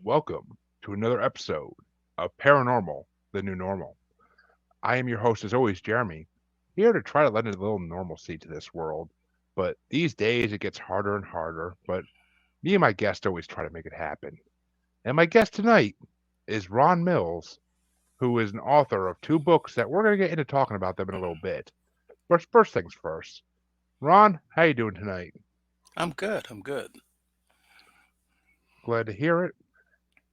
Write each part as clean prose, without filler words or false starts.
Welcome to another episode of Paranormal, the New Normal. I am your host, as always, Jeremy, here to try to lend a little normalcy to this world. But these days it gets harder and harder, but me and my guest always try to make it happen. And my guest tonight is Ron Mills, who is an author of two books that we're going to get into talking about them in a little bit. But first things first. Ron, how you doing tonight? I'm good. I'm good. Glad to hear it.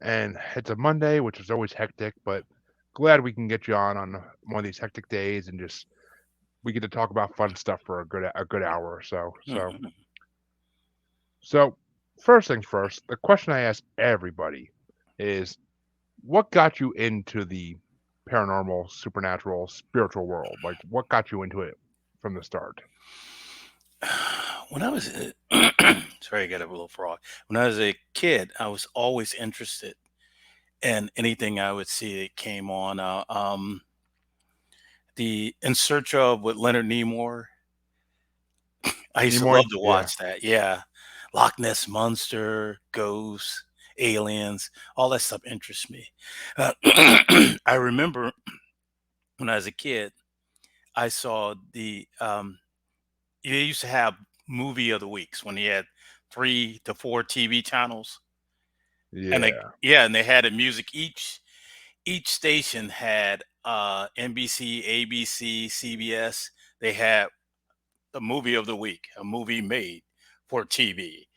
And it's a Monday, which is always hectic, but glad we can get you on one of these hectic days and just we get to talk about fun stuff for a good hour or so. Mhm. So first things first, the question I ask everybody is what got you into the paranormal, supernatural, spiritual world? Like what got you into it from the start? When I was sorry, I got a little frog. When I was a kid, I was always interested in anything I would see that came on. The In Search of with Leonard Nimoy. I used to Nimoy? love to Yeah. watch that. Yeah, Loch Ness monster, ghosts, aliens, all that stuff interests me. I remember when I was a kid, I saw they used to have movie of the weeks when he had 3 to 4 TV channels, and Yeah. they had a music. Each station had NBC, ABC, CBS. They had a movie of the week, a movie made for TV,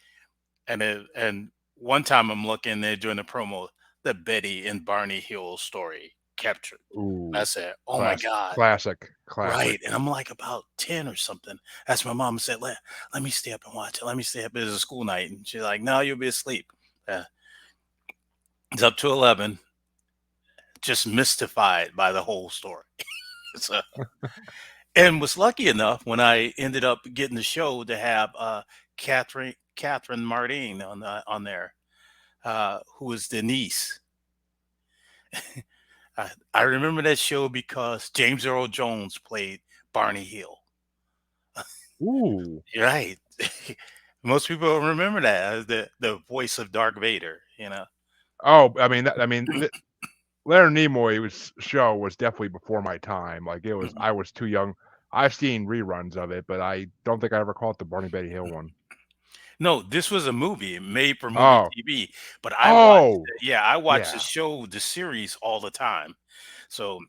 and one time I'm looking there during the promo, the Betty and Barney Hill story captured. I Ooh. said, "Oh my God." Classic. Right, and I'm like about 10 or something. That's my mom said, let me stay up and watch it. Let me stay up. It was a school night. And she's like, no, you'll be asleep. Uh, it's up to 11, just mystified by the whole story. So, and was lucky enough when I ended up getting the show to have Catherine Mardine on there, who was Denise. I remember that show because James Earl Jones played Barney Hill. Ooh. Right. Most people don't remember that as the voice of Dark Vader, you know. Oh, Leonard Nimoy was show was definitely before my time. Like it was, Mhm. I was too young. I've seen reruns of it, but I don't think I ever caught the Barney Betty Hill one. No, this was a movie made for movie Oh, TV, but oh, I watched the yeah, show, the series all the time. So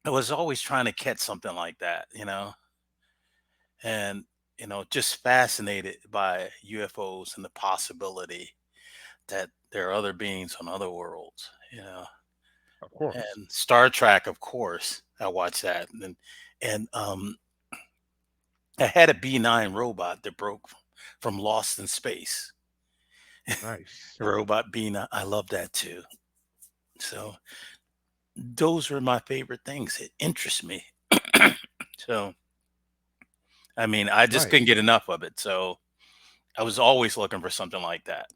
I was always trying to catch something like that, and just fascinated by UFOs and the possibility that there are other beings on other worlds. of course. And Star Trek, of course, I watched that, and I had a B-9 robot that broke from Lost in Space. Nice. Robot B-9, I love that too. So those are my favorite things. It interests me. So I mean, I just couldn't get Nice. enough of it. So I was always looking for something like that.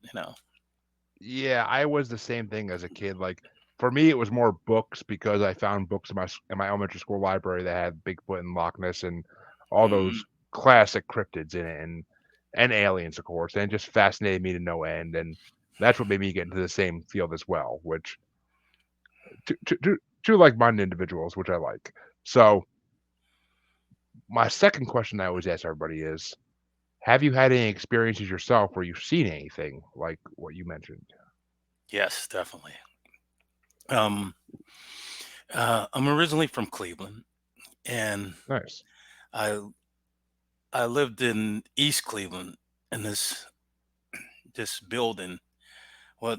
Yeah, I was the same thing as a kid. Like for me, it was more books because I found books in my elementary school library that had Bigfoot and Loch Ness and all Mm. those classic cryptids in it, and aliens, of course, and it just fascinated me to no end. And that's what made me get into the same field as well, which two like-minded individuals, which I like. So my second question I always ask everybody is, have you had any experiences yourself where you've seen anything like what you mentioned? Yes, definitely. Um, I'm originally from Cleveland, and Nice. I I lived in East Cleveland in this building. Well,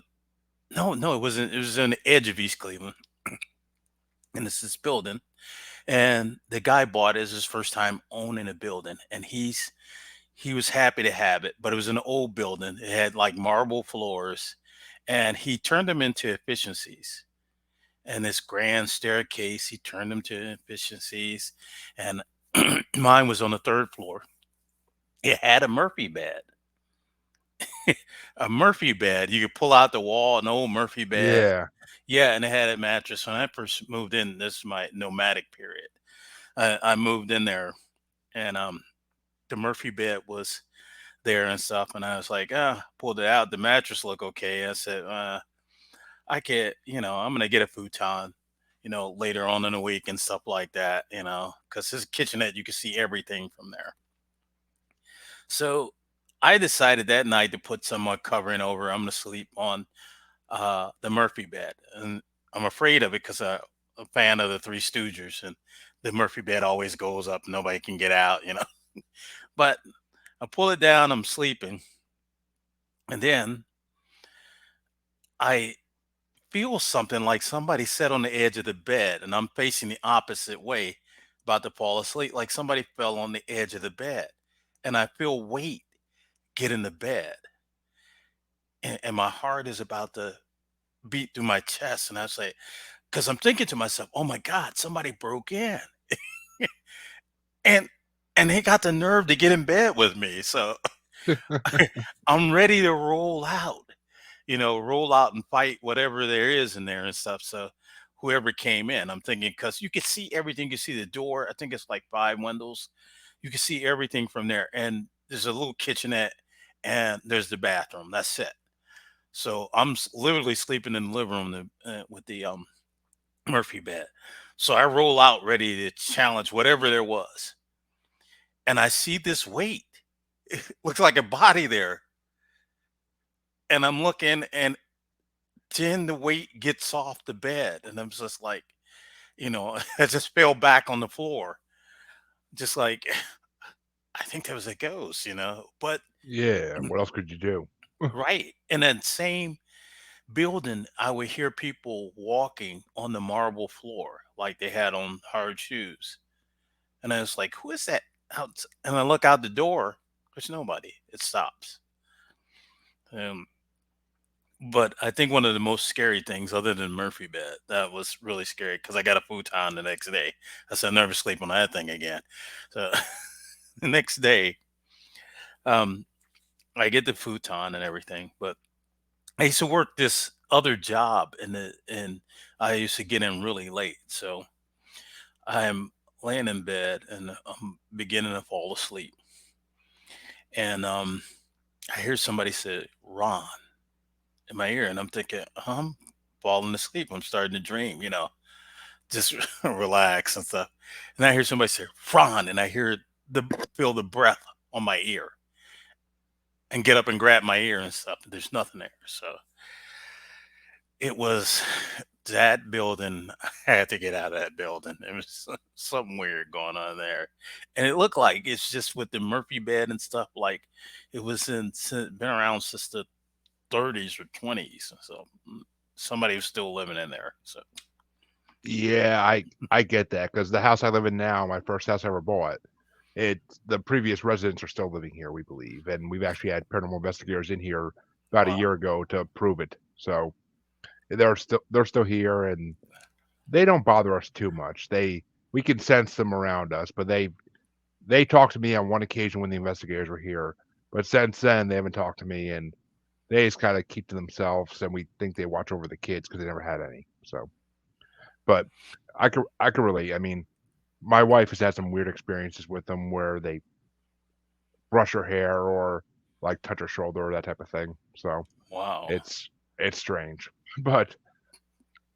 no, no, it wasn't. It was on the edge of East Cleveland, and it's this building. And the guy bought it as his first time owning a building, and he was happy to have it. But it was an old building. It had like marble floors, and he turned them into efficiencies. And this grand staircase, he turned them to efficiencies. And mine was on the third floor. It had a Murphy bed. A Murphy bed. You could pull out the wall, an old Murphy bed. Yeah. Yeah, and it had a mattress. When I first moved in, this is my nomadic period. I moved in there, and the Murphy bed was there and stuff. And I was like, pulled it out. The mattress looked okay. I said, I could, I'm gonna get a futon, later on in the week and stuff like that, because his kitchenette, you can see everything from there. So I decided that night to put some covering over. I'm gonna sleep on the Murphy bed, and I'm afraid of it because I'm a fan of the Three Stooges, and the Murphy bed always goes up, nobody can get out. But I pull it down, I'm sleeping, and then I feel something like somebody sat on the edge of the bed, and I'm facing the opposite way, about to fall asleep, like somebody fell on the edge of the bed, and I feel weight get in the bed, and my heart is about to beat through my chest, and I say, because I'm thinking to myself, "Oh my God, somebody broke in," and they got the nerve to get in bed with me. So I'm ready to roll out, roll out and fight whatever there is in there and stuff. So whoever came in, I'm thinking, because you can see everything. You see the door. I think it's like 5 windows. You can see everything from there. And there's a little kitchenette, and there's the bathroom. That's it. So I'm literally sleeping in the living room with the Murphy bed. So I roll out ready to challenge whatever there was. And I see this weight. It looks like a body there. And I'm looking, and then the weight gets off the bed. And I'm just like, I just fell back on the floor. Just like, I think there was a ghost. But Yeah, what else could you do? right. In that same building, I would hear people walking on the marble floor like they had on hard shoes. And I was like, who is that out? And I look out the door, there's nobody. It stops. Um, but I think one of the most scary things, other than Murphy bed, that was really scary because I got a futon the next day. I said, I'll never sleep on that thing again. So the next day, um, I get the futon and everything, but I used to work this other job and I used to get in really late. So I'm laying in bed and I'm beginning to fall asleep. And I hear somebody say, Ron, in my ear. And I'm thinking, I'm falling asleep. I'm starting to dream, just relax and stuff. And I hear somebody say, Ron, and I hear feel the breath on my ear and get up and grab my ear and stuff. There's nothing there. So it was that building. I had to get out of that building. It was something weird going on there. And it looked like it's just with the Murphy bed and stuff, like it was been around since the 30s or 20s. So somebody was still living in there. So Yeah, I get that because the house I live in now, my first house I ever bought, it the previous residents are still living here, we believe, and we've actually had paranormal investigators in here about a wow. year ago to prove it. So they're still here, and they don't bother us too much. We can sense them around us, but they talked to me on one occasion when the investigators were here, but since then they haven't talked to me, and they just kind of keep to themselves, and we think they watch over the kids because they never had any. So, but I could relate. I mean, my wife has had some weird experiences with them where they brush her hair or like touch her shoulder or that type of thing. So Wow. it's strange. But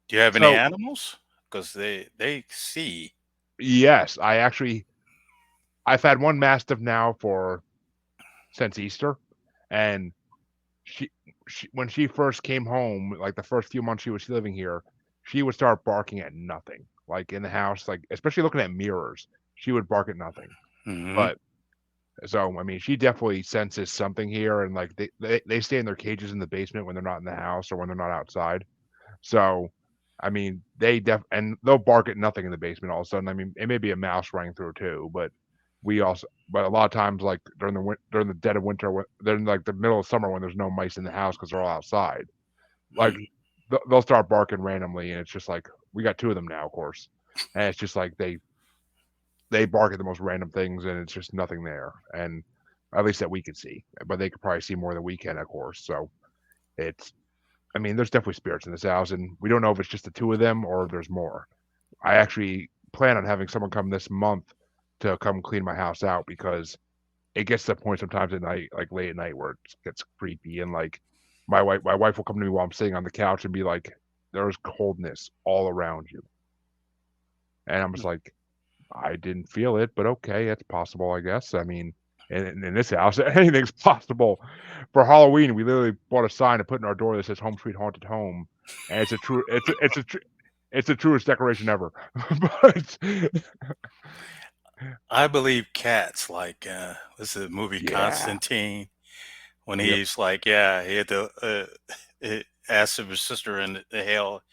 Do you have any so animals? Because they see. yes, I've had one mastiff now for since Easter, and she, she when she first came home, like the first few months she was living here, she would start barking at nothing, like in the house, like especially looking at mirrors. She would bark at nothing. Hmm. But so I mean, she definitely senses something here, and like they stay in their cages in the basement when they're not in the house or when they're not outside. So, I mean, and they'll bark at nothing in the basement all of a sudden. I mean, it may be a mouse running through too, but a lot of times, like during the dead of winter, during like the middle of summer when there's no mice in the house because they're all outside, like Hmm. they'll start barking randomly, and it's just like we got two of them now, of course, and it's just like they bark at the most random things, and it's just nothing there, and at least that we can see, but they could probably see more than we can, of course. So it's I mean, there's definitely spirits in this house, and we don't know if it's just the two of them or if there's more. I actually plan on having someone come this month to come clean my house out because it gets to the point sometimes at night, like late at night, where it gets creepy and like My wife will come to me while I'm sitting on the couch and be like, "There's coldness all around you," and I'm just like, "I didn't feel it, but okay, it's possible, I guess." I mean, in this house, anything's possible. For Halloween, we literally bought a sign to put in our door that says "Home Sweet Haunted Home," and it's the truest decoration ever. But I believe cats like what's the movie yeah, Constantine when yep. he's like, yeah, he had to ask if his sister in the hell.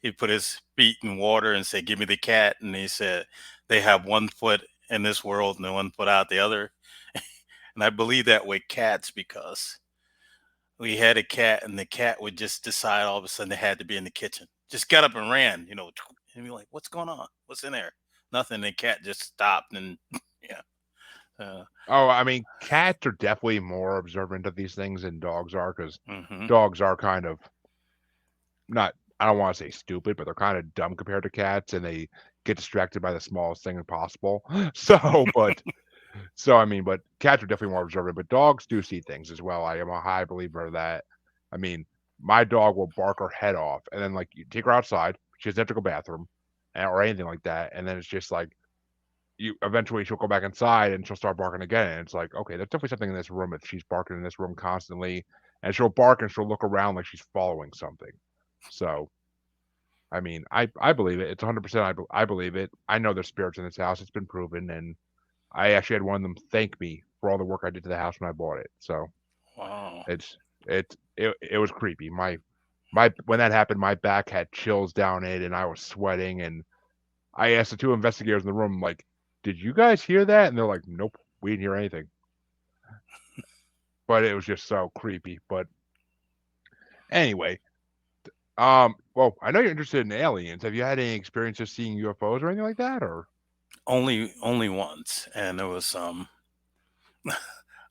He put his feet in water and said, "Give me the cat," and he said, "They have one foot in this world and one foot out the other." And I believe that with cats because we had a cat and the cat would just decide all of a sudden they had to be in the kitchen. Just got up and ran, and be like, "What's going on? What's in there?" Nothing. The cat just stopped and yeah. Uh, Oh, I mean, cats are definitely more observant of these things than dogs are, because hmm dogs are kind of not. I don't want to say stupid, but they're kind of dumb compared to cats, and they get distracted by the smallest thing possible. So I mean, but cats are definitely more observant, but dogs do see things as well. I am a high believer of that. I mean, my dog will bark her head off, and then like you take her outside, she doesn't have to go bathroom, or anything like that, and then it's just like you eventually she'll go back inside and she'll start barking again. And it's like, okay, there's definitely something in this room if she's barking in this room constantly, and she'll bark and she'll look around like she's following something. So I mean, I believe it. It's 100%. I believe it. I know there's spirits in this house. It's been proven, and I actually had one of them thank me for all the work I did to the house when I bought it. So wow. it was creepy. My when that happened, my back had chills down it, and I was sweating. And I asked the two investigators in the room, like, "Did you guys hear that?" And they're like, "Nope, we didn't hear anything." But it was just so creepy. But anyway, well, I know you're interested in aliens. Have you had any experiences seeing UFOs or anything like that? Or Only once, and it was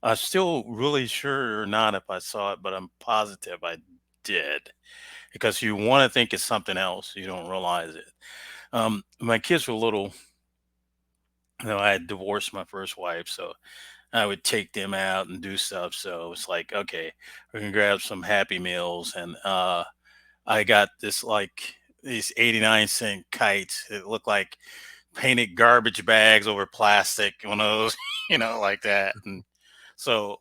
I'm still really sure or not if I saw it, but I'm positive I did because you want to think it's something else, you don't realize it. My kids were little. I had divorced my first wife, so I would take them out and do stuff. So it's like, okay, we can grab some Happy Meals, and I got this like these 89-cent kites. It looked like painted garbage bags over plastic, one of those, like that. And so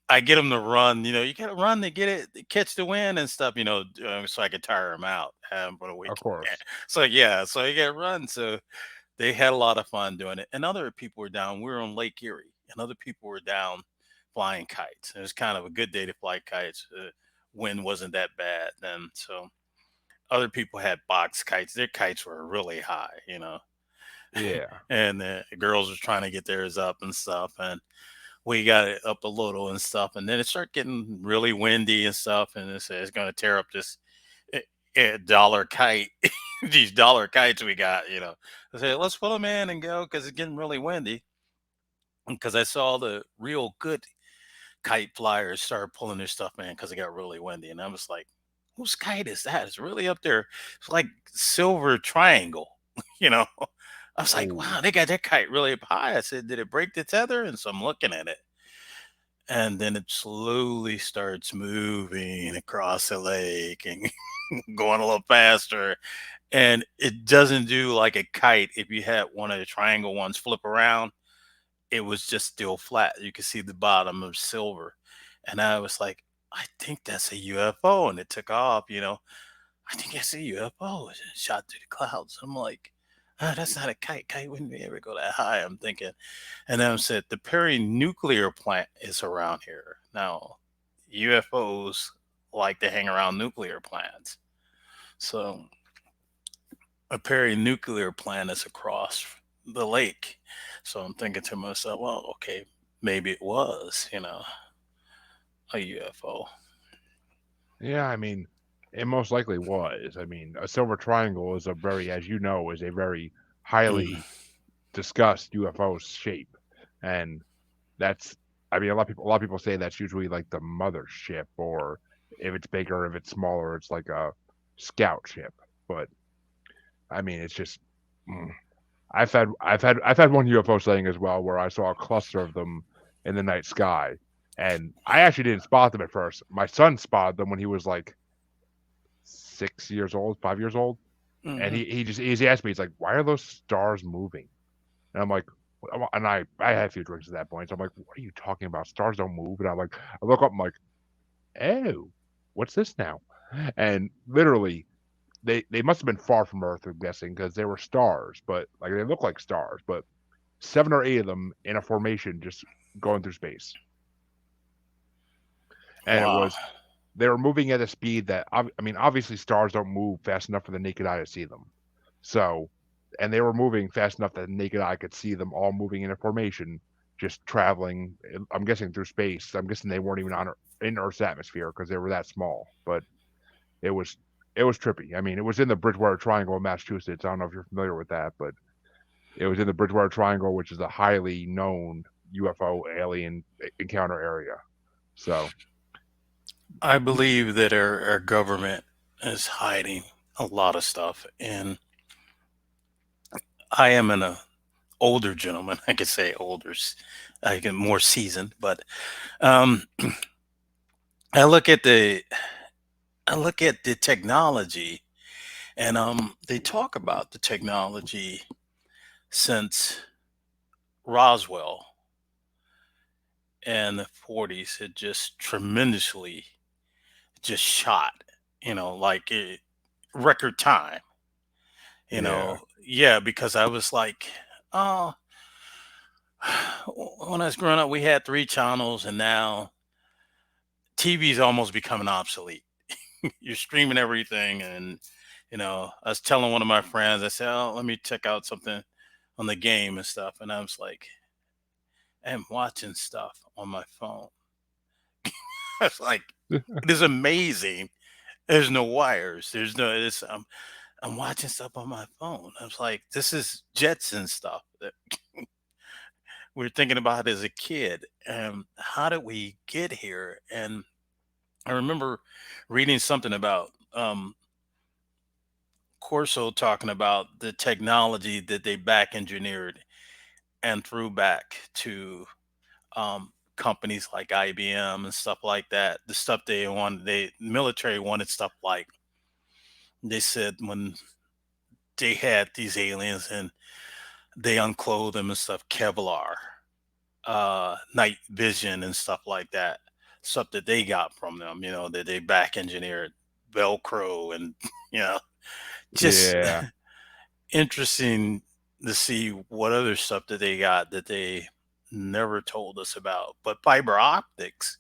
I get them to run. You got to run to get it, to catch the wind and stuff. So I could tire them out for the of weekend. course, So yeah, so you got to run. So they had a lot of fun doing it, and other people were down. We were on Lake Erie, and other people were down flying kites. It was kind of a good day to fly kites. Wind wasn't that bad then, so other people had box kites. Their kites were really high. yeah, And the girls were trying to get theirs up and stuff, and we got it up a little and stuff, and then it started getting really windy and stuff, and it said it's going to tear up this eh, dollar kite, these dollar kites we got. I said let's put them in and go because it's getting really windy. Because I saw the real good kite flyers start pulling their stuff in because it got really windy, and I was like, "Whose kite is that? It's really up there. It's like silver triangle." you know. I was like, oh, "Wow, they got that kite really up high." I said, "Did it break the tether?" And so I'm looking at it, and then it slowly starts moving across the lake and going a little faster. And it doesn't do like a kite. If you had one of the triangle ones flip around, it was just still flat. You could see the bottom of silver. And I was like, I think that's a UFO. And it took off. I think that's a UFO. And it shot through the clouds. I'm like, that's not a kite. Kite wouldn't be able to go that high. I'm thinking. And then I said, the Perry nuclear plant is around here. Now, UFOs like to hang around nuclear plants. So a Perry nuclear plant is across the lake. So I'm thinking to myself, well, okay, maybe it was, a UFO. yeah. I mean, it most likely was. I mean, a silver triangle is a very, as you know, is a very Mm. highly discussed UFO shape, and that's. I mean, a lot of people say that's usually like the mothership, or if it's bigger, if it's smaller, it's like a scout ship. But I mean, it's just. mm, I've had one UFO sighting as well, where I saw a cluster of them in the night sky, And I actually didn't spot them at first. My son spotted them when he was like 6 years old, 5 years old, and Hmm. he asked me, he's like, "Why are those stars moving?" And I'm like, and I had a few drinks at that point, so I'm like, "What are you talking about? Stars don't move." And I'm like, I look up, I'm like, "Oh, what's this now?" And literally, they must have been far from Earth, I'm guessing, because they were stars, but like they look like stars, but 7 or 8 of them in a formation, just going through space, and it Wow. was they were moving at a speed that I mean, obviously stars don't move fast enough for the naked eye to see them. So, and they were moving fast enough that the naked eye could see them all moving in a formation, just traveling. I'm guessing through space. I'm guessing they weren't even in Earth's atmosphere because they were that small. But it was it was trippy. I mean, it was in the Bridgewater Triangle in Massachusetts. I don't know if you're familiar with that, but it was in the Bridgewater Triangle, which is a highly known UFO alien encounter area. So, I believe that our government is hiding a lot of stuff, and I am an older gentleman. I could say older, I get more seasoned, but um, I look at the technology, and they talk about the technology since Roswell and the 40s had just tremendously just shot, like record time, yeah, yeah, because I was like, oh, when I was growing up, we had three channels, and now TV is almost becoming obsolete. You're streaming everything, and I was telling one of my friends, I said, "Oh, let me check out something on the game and stuff," and I was like, "I'm watching stuff on my phone." It's like it is amazing. There's no wires. There's no. I'm watching stuff on my phone. I was like, this is Jetson stuff that we were thinking about as a kid. And how did we get here? And I remember reading something about Corso talking about the technology that they back engineered and threw back to companies like IBM and stuff like that. The stuff they wanted, they military wanted stuff like they said when they had these aliens and they unclothed them and stuff, Kevlar, night vision and stuff like that. Stuff that they got from them, that they back engineered Velcro and you know, just yeah. interesting to see what other stuff that they got that they never told us about. But fiber optics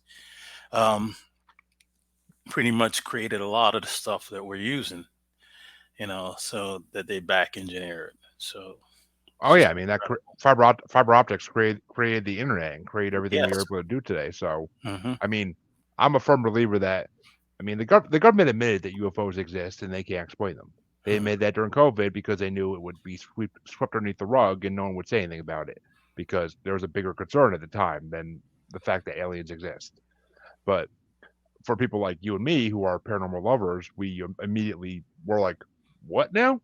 um, pretty much created a lot of the stuff that we're using, so that they back engineered. So Oh it's yeah, just I mean incredible. fiber optics created the internet and created everything we are Yes. able to do today. So, Hmm. I mean, I'm a firm believer that I mean the government admitted that UFOs exist and they can't explain them. They admitted that during COVID because they knew it would be swept underneath the rug and no one would say anything about it because there was a bigger concern at the time than the fact that aliens exist. But for people like you and me who are paranormal lovers, we immediately were like, "What now?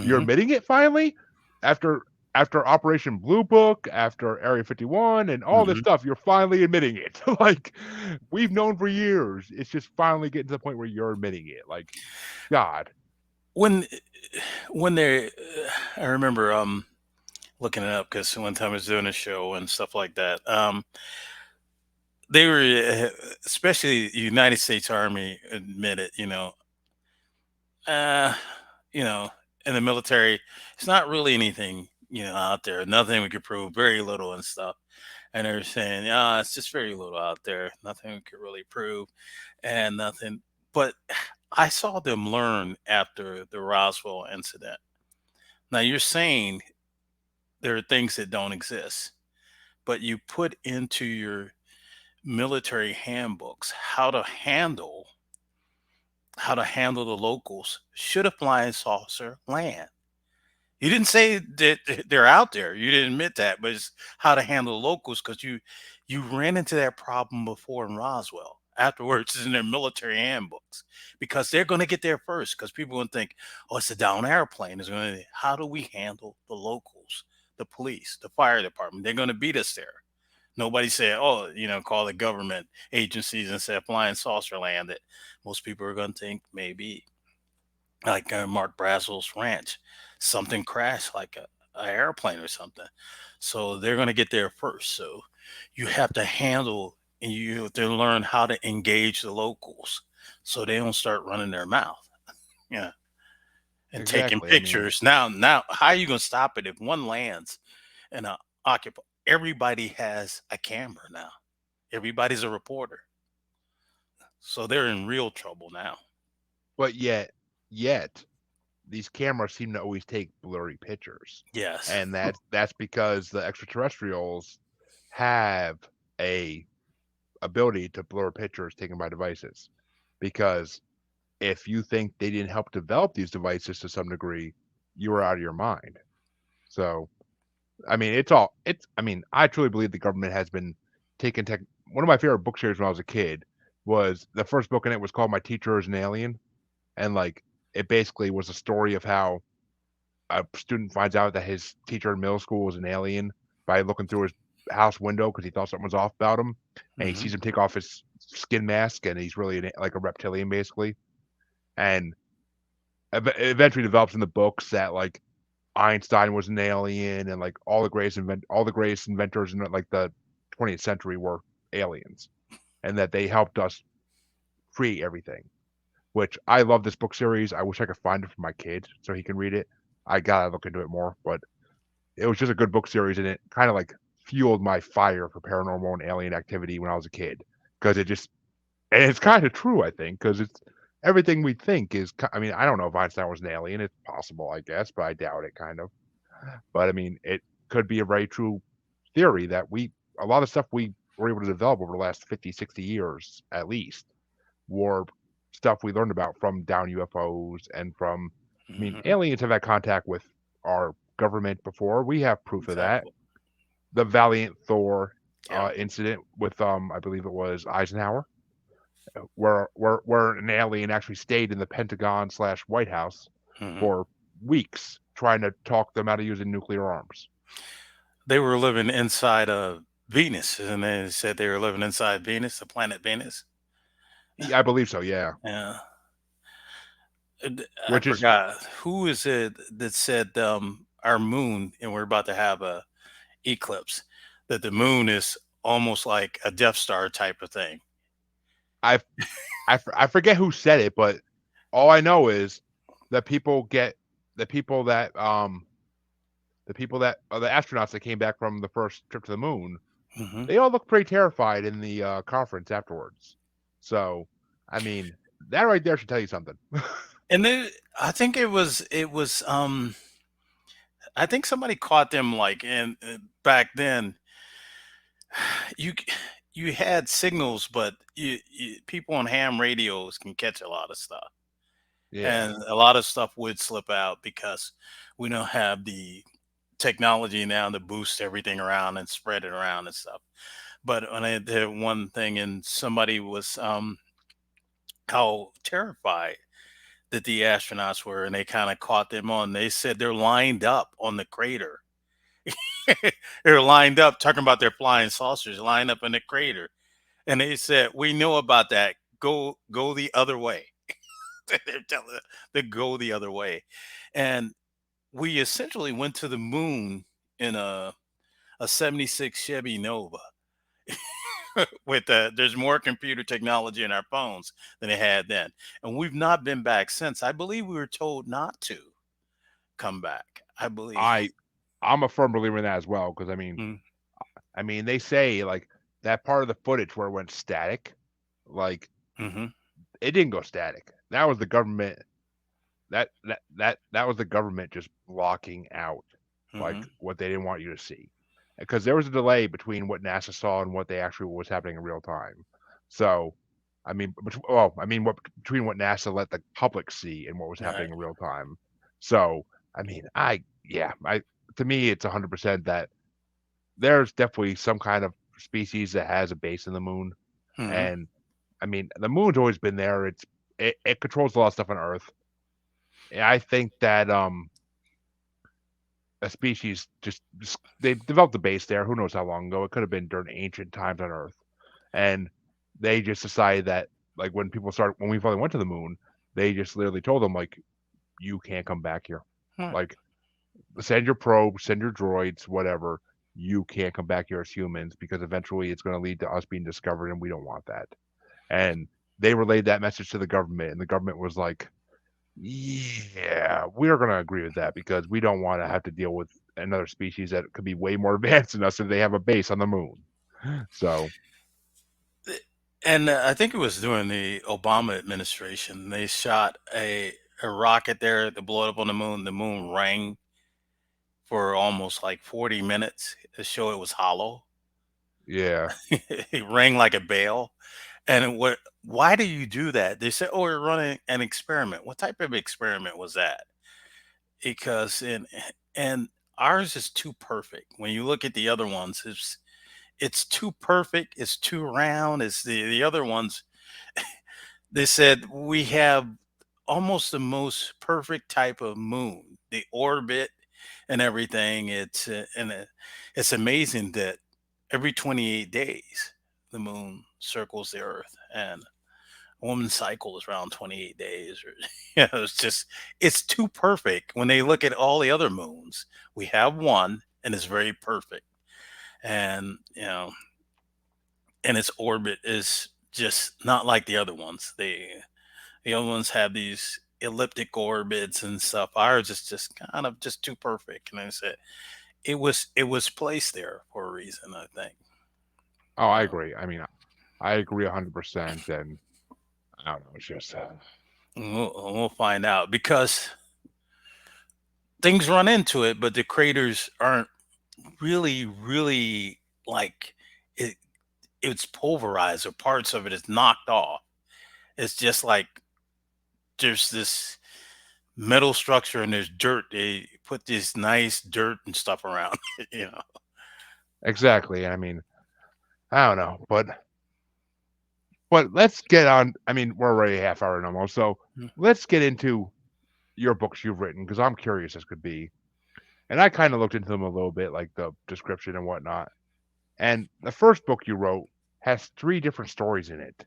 You're Hmm. admitting it finally after Operation Blue Book, after Area 51, and all this Hmm. stuff. You're finally admitting it. Like we've known for years. It's just finally getting to the point where you're admitting it. Like God, When they, I remember looking it up because one time I was doing a show and stuff like that. They were, especially the United States Army, admitted, uh, you know, in the military, it's not really anything, out there. Nothing we could prove, very little and stuff. And they're saying, yeah, it's just very little out there. Nothing we could really prove, and nothing. But I saw them learn after the Roswell incident. Now you're saying there are things that don't exist, but you put into your military handbooks how to handle the locals should a flying saucer land. You didn't say that they're out there. You didn't admit that, but it's how to handle locals because you ran into that problem before in Roswell. Afterwards, it's in their military handbooks because they're going to get there first. Because people going to think, oh, it's a down airplane. It's going to. How do we handle the locals, the police, the fire department? They're going to beat us there. Nobody said, "Oh, call the government agencies and say flying saucer land." That most people are going to think maybe like Mark Brazel's ranch, something crashed like a airplane or something. So they're going to get there first. So you have to handle and you have to learn how to engage the locals so they don't start running their mouth. Yeah. And taking Exactly. I mean, pictures. Now, how are you going to stop it if one lands and occupy? Everybody has a camera now. Everybody's a reporter. So they're in real trouble now. but yet these cameras seem to always take blurry pictures, Yes. and that's because the extraterrestrials have a ability to blur pictures taken by devices. Because if you think they didn't help develop these devices to some degree, you are out of your mind. So, I mean, I mean, I truly believe the government has been taking tech. One of my favorite book series when I was a kid was the first book in it was called My Teacher is an Alien. And like, it basically was a story of how a student finds out that his teacher in middle school was an alien by looking through his house window because he thought something was off about him. And he Hmm. sees him take off his skin mask and he's really like a reptilian basically. And eventually develops in the books that like Einstein was an alien, and like all the greatest inventors in like the 20th century were aliens, and that they helped us create everything. Which I love this book series. I wish I could find it for my kid so he can read it. I gotta look into it more, but it was just a good book series, and it kind of like fueled my fire for paranormal and alien activity when I was a kid because it just and it's kind of true, I think, because it's everything we think is. I mean, I don't know if Einstein was an alien. It's possible, I guess, but I doubt it, kind of. But I mean, it could be a very true theory that a lot of stuff we were able to develop over the last 50, 60 years at least were stuff we learned about from down UFOs and from, I mean, Hmm. aliens have had contact with our government before. We have proof of that. Exactly. The Valiant Thor Yeah. incident with, I believe it was Eisenhower, where an alien actually stayed in the Pentagon slash White House Hmm. for weeks trying to talk them out of using nuclear arms. They were living inside of Venus, and they said they were living inside Venus, the planet Venus. I believe so, yeah. Yeah. I Which is, forgot who is it that said our moon, and we're about to have a eclipse. That the moon is almost like a Death Star type of thing. I, I forget who said it, but all I know is that people get the people that the people that the astronauts that came back from the first trip to the moon, Hmm. they all look pretty terrified in the conference afterwards. So, I mean, that right there should tell you something. And then I think I think somebody caught them like in back then you you had signals, but people on ham radios can catch a lot of stuff, Yeah, and a lot of stuff would slip out because we don't have the technology now to boost everything around and spread it around and stuff. But when I did one thing, and somebody was how terrified that the astronauts were, and they kind of caught them on. They said they're lined up on the crater. They're lined up talking about their flying saucers lined up in the crater. And they said, "We know about that. Go the other way." They're telling them to go the other way. And we essentially went to the moon in a 76 Chevy Nova with there's more computer technology in our phones than they had then. And we've not been back since. I believe we were told not to come back. I believe. I I'm a firm believer in that as well because Mm, I mean they say like that part of the footage where it went static, like mhm, it didn't go static. That was the government that was the government just blocking out like mhm. what they didn't want you to see because there was a delay between what NASA saw and what they actually was happening in real time. So, I mean, I mean, what between what NASA let the public see and what was Right. happening in real time. So, I mean, I to me, it's 100% that there's definitely some kind of species that has a base in the moon, Mhm. and I mean, the moon's always been there. It controls a lot of stuff on Earth. I think that a species just they developed a base there. Who knows how long ago? It could have been during ancient times on Earth, and they just decided that like when we finally went to the moon, they just literally told them like you can't come back here. Huh. Like send your probes, send your droids, whatever. You can't come back here as humans because eventually it's going to lead to us being discovered, and we don't want that. And they relayed that message to the government, and the government was like, "Yeah, we're going to agree with that because we don't want to have to deal with another species that could be way more advanced than us if they have a base on the moon." So, And I think it was during the Obama administration. They shot a rocket there to blow it up on the moon. The moon rang for almost like 40 minutes to show it was hollow. yeah, It rang like a bell. And what? Why do you do that? They said, "Oh, we're running an experiment." What type of experiment was that? Because and ours is too perfect. When you look at the other ones, it's too perfect. It's too round. It's the other ones. They said we have almost the most perfect type of moon. The orbit and everything. It's amazing that every 28 days the moon circles the Earth, and a woman's cycle is around 28 days. Or it's just it's too perfect. When they look at all the other moons, we have one, and it's very perfect, and and its orbit is just not like the other ones. The other ones have these elliptic orbits and stuff. Ours is just kind of just too perfect. And I said it was placed there for a reason, I think. oh, I Uh, agree. I mean, I agree 100%. And I don't know, it's just we'll find out because things run into it, but the craters aren't really like it. It's pulverized or parts of it is knocked off. It's just like there's this metal structure and there's dirt. They put this nice dirt and stuff around it, exactly. I mean, I don't know, but let's get on. I mean, we're already a half hour in almost, so Mm, let's get into your books you've written because I'm curious as could be. And I kind of looked into them a little bit, like the description and whatnot. And the first book you wrote has three different stories in it,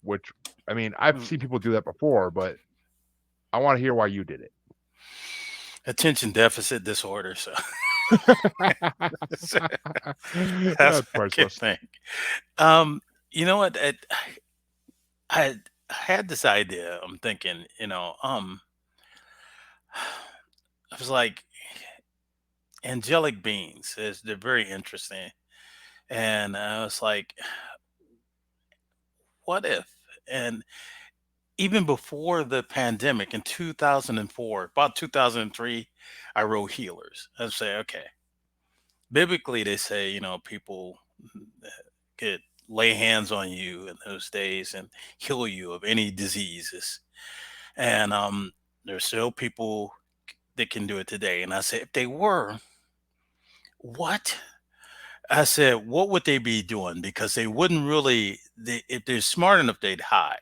which I mean, I've mm. seen people do that before, but I want to hear why you did it. Attention deficit disorder. So that's That's what I can priceless. think. Um, you know what? I had this idea. I'm thinking, I was like, angelic beings is they're very interesting. And I was like, what if? And even before the pandemic in 2004, about 2003, I wrote healers. I say, okay, biblically they say, people could lay hands on you in those days and heal you of any diseases. And there's still people that can do it today. And I said, if they were, what? I said, what would they be doing? Because they wouldn't really, if they're smart enough, they'd hide.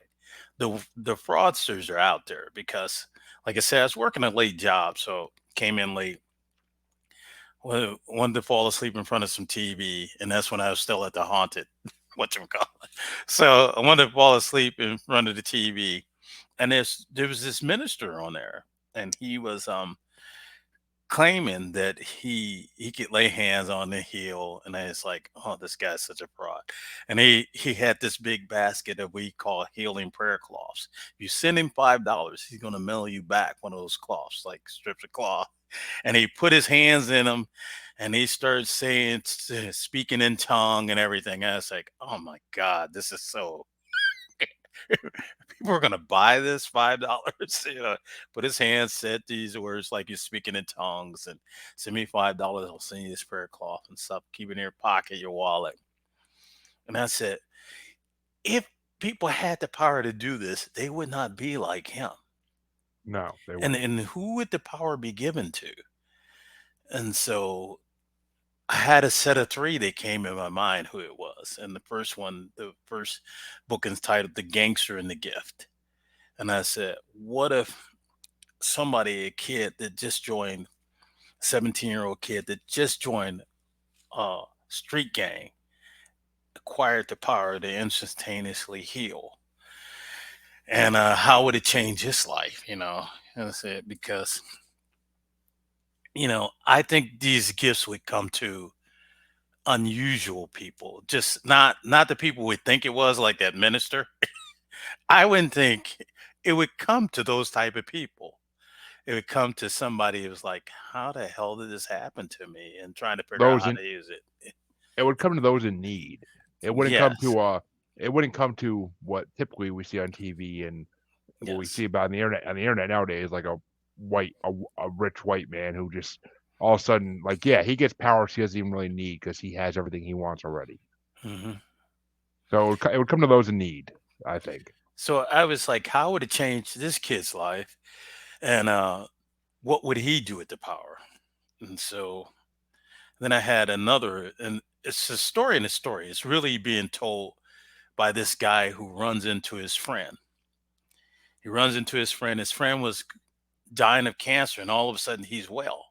The fraudsters are out there because, like I said, I was working a late job, so came in late. Wanted to fall asleep in front of some TV, and that's when I was still at the haunted, what you call it. So I wanted to fall asleep in front of the TV, and there was this minister on there, and he was claiming that he could lay hands on the heel, and I was like, oh, this guy's such a fraud. And he had this big basket of we call healing prayer cloths. If you send him $5, he's gonna mail you back one of those cloths, like strips of cloth. And he put his hands in them, and he started saying, speaking in tongue and everything. I was like, oh my god, this is so people are gonna buy this $5, But his hands said these words like you're speaking in tongues, and send me $5, I'll send you this prayer cloth and stuff. Keep it in your pocket, your wallet. And I said, if people had the power to do this, they would not be like him. No, they And wouldn't. and who would the power be given to? And so I had a set of three that came in my mind who it was. And the first book is titled The Gangster and the Gift. And I said, what if somebody, a kid that just joined 17-year-old kid that just joined a street gang acquired the power to instantaneously heal. And how would it change his life? And I said, because, I think these gifts would come to unusual people, just not the people we think it was, like that minister. I wouldn't think it would come to those type of people. It would come to somebody who's like, how the hell did this happen to me? And trying to figure out Those how in to use it. it would come to those in need. It wouldn't come Yes. to what typically we see on TV and what we Yes. see about on the internet nowadays, like a rich white man who just all of a sudden, like, yeah, he gets powers he doesn't even really need because he has everything he wants already. Hmm. So it would come to those in need, I think. So I was like, how would it change this kid's life? And what would he do with the power? And so then I had another, and it's a story in a story. It's really being told by this guy who runs into his friend. He runs into his friend. His friend was dying of cancer, and all of a sudden he's well.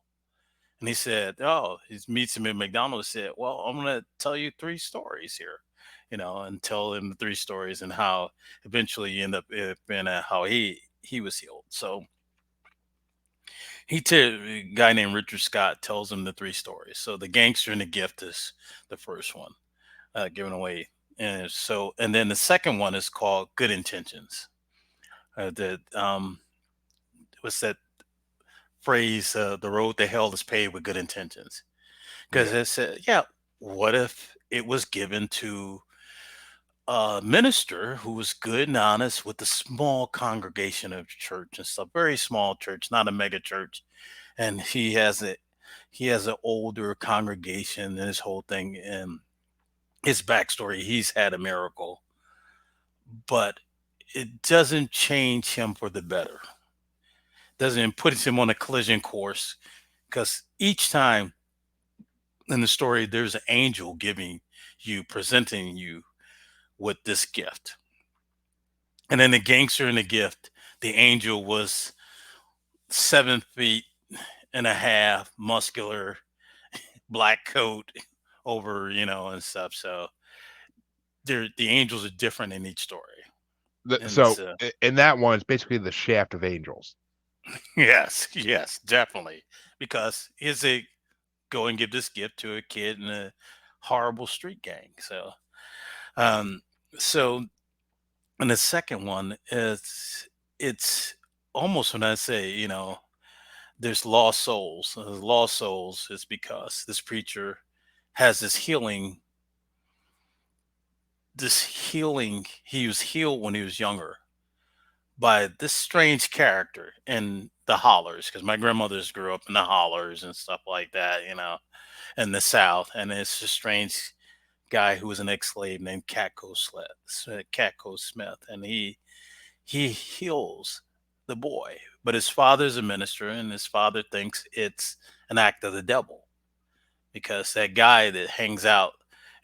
And he said, "Oh," he meets him at McDonald's. Said, "Well, I'm going to tell you three stories here, and tell him the three stories and how eventually you end up being how he was healed." So a guy named Richard Scott tells him the three stories. So the gangster and the gift is the first one, given away. And then the second one is called Good Intentions. That what's that phrase? The road to hell is paved with good intentions. Because Yeah. it said, yeah, what if it was given to a minister who was good and honest with a small congregation of church and stuff, very small church, not a mega church, and he has an older congregation and his whole thing and his backstory. He's had a miracle, but it doesn't change him for the better. Doesn't put him on a collision course because each time in the story there's an angel presenting you with this gift. And then the gangster in the gift, the angel was 7 feet and a half, muscular, black coat over, and stuff. So the angels are different in each story. And So in that one, it's basically the shaft of angels. yes, yes, definitely. Because is a go and give this gift to a kid in a horrible street gang. Um, so and the second one is it's almost when I say, there's lost souls. Lost souls is because this preacher has this healing. He was healed when he was younger by this strange character in the hollers, because my grandmothers grew up in the hollers and stuff like that, in the South. And it's a strange guy who was an ex-slave named Catco Smith, and he heals the boy. But his father's a minister, and his father thinks it's an act of the devil because that guy that hangs out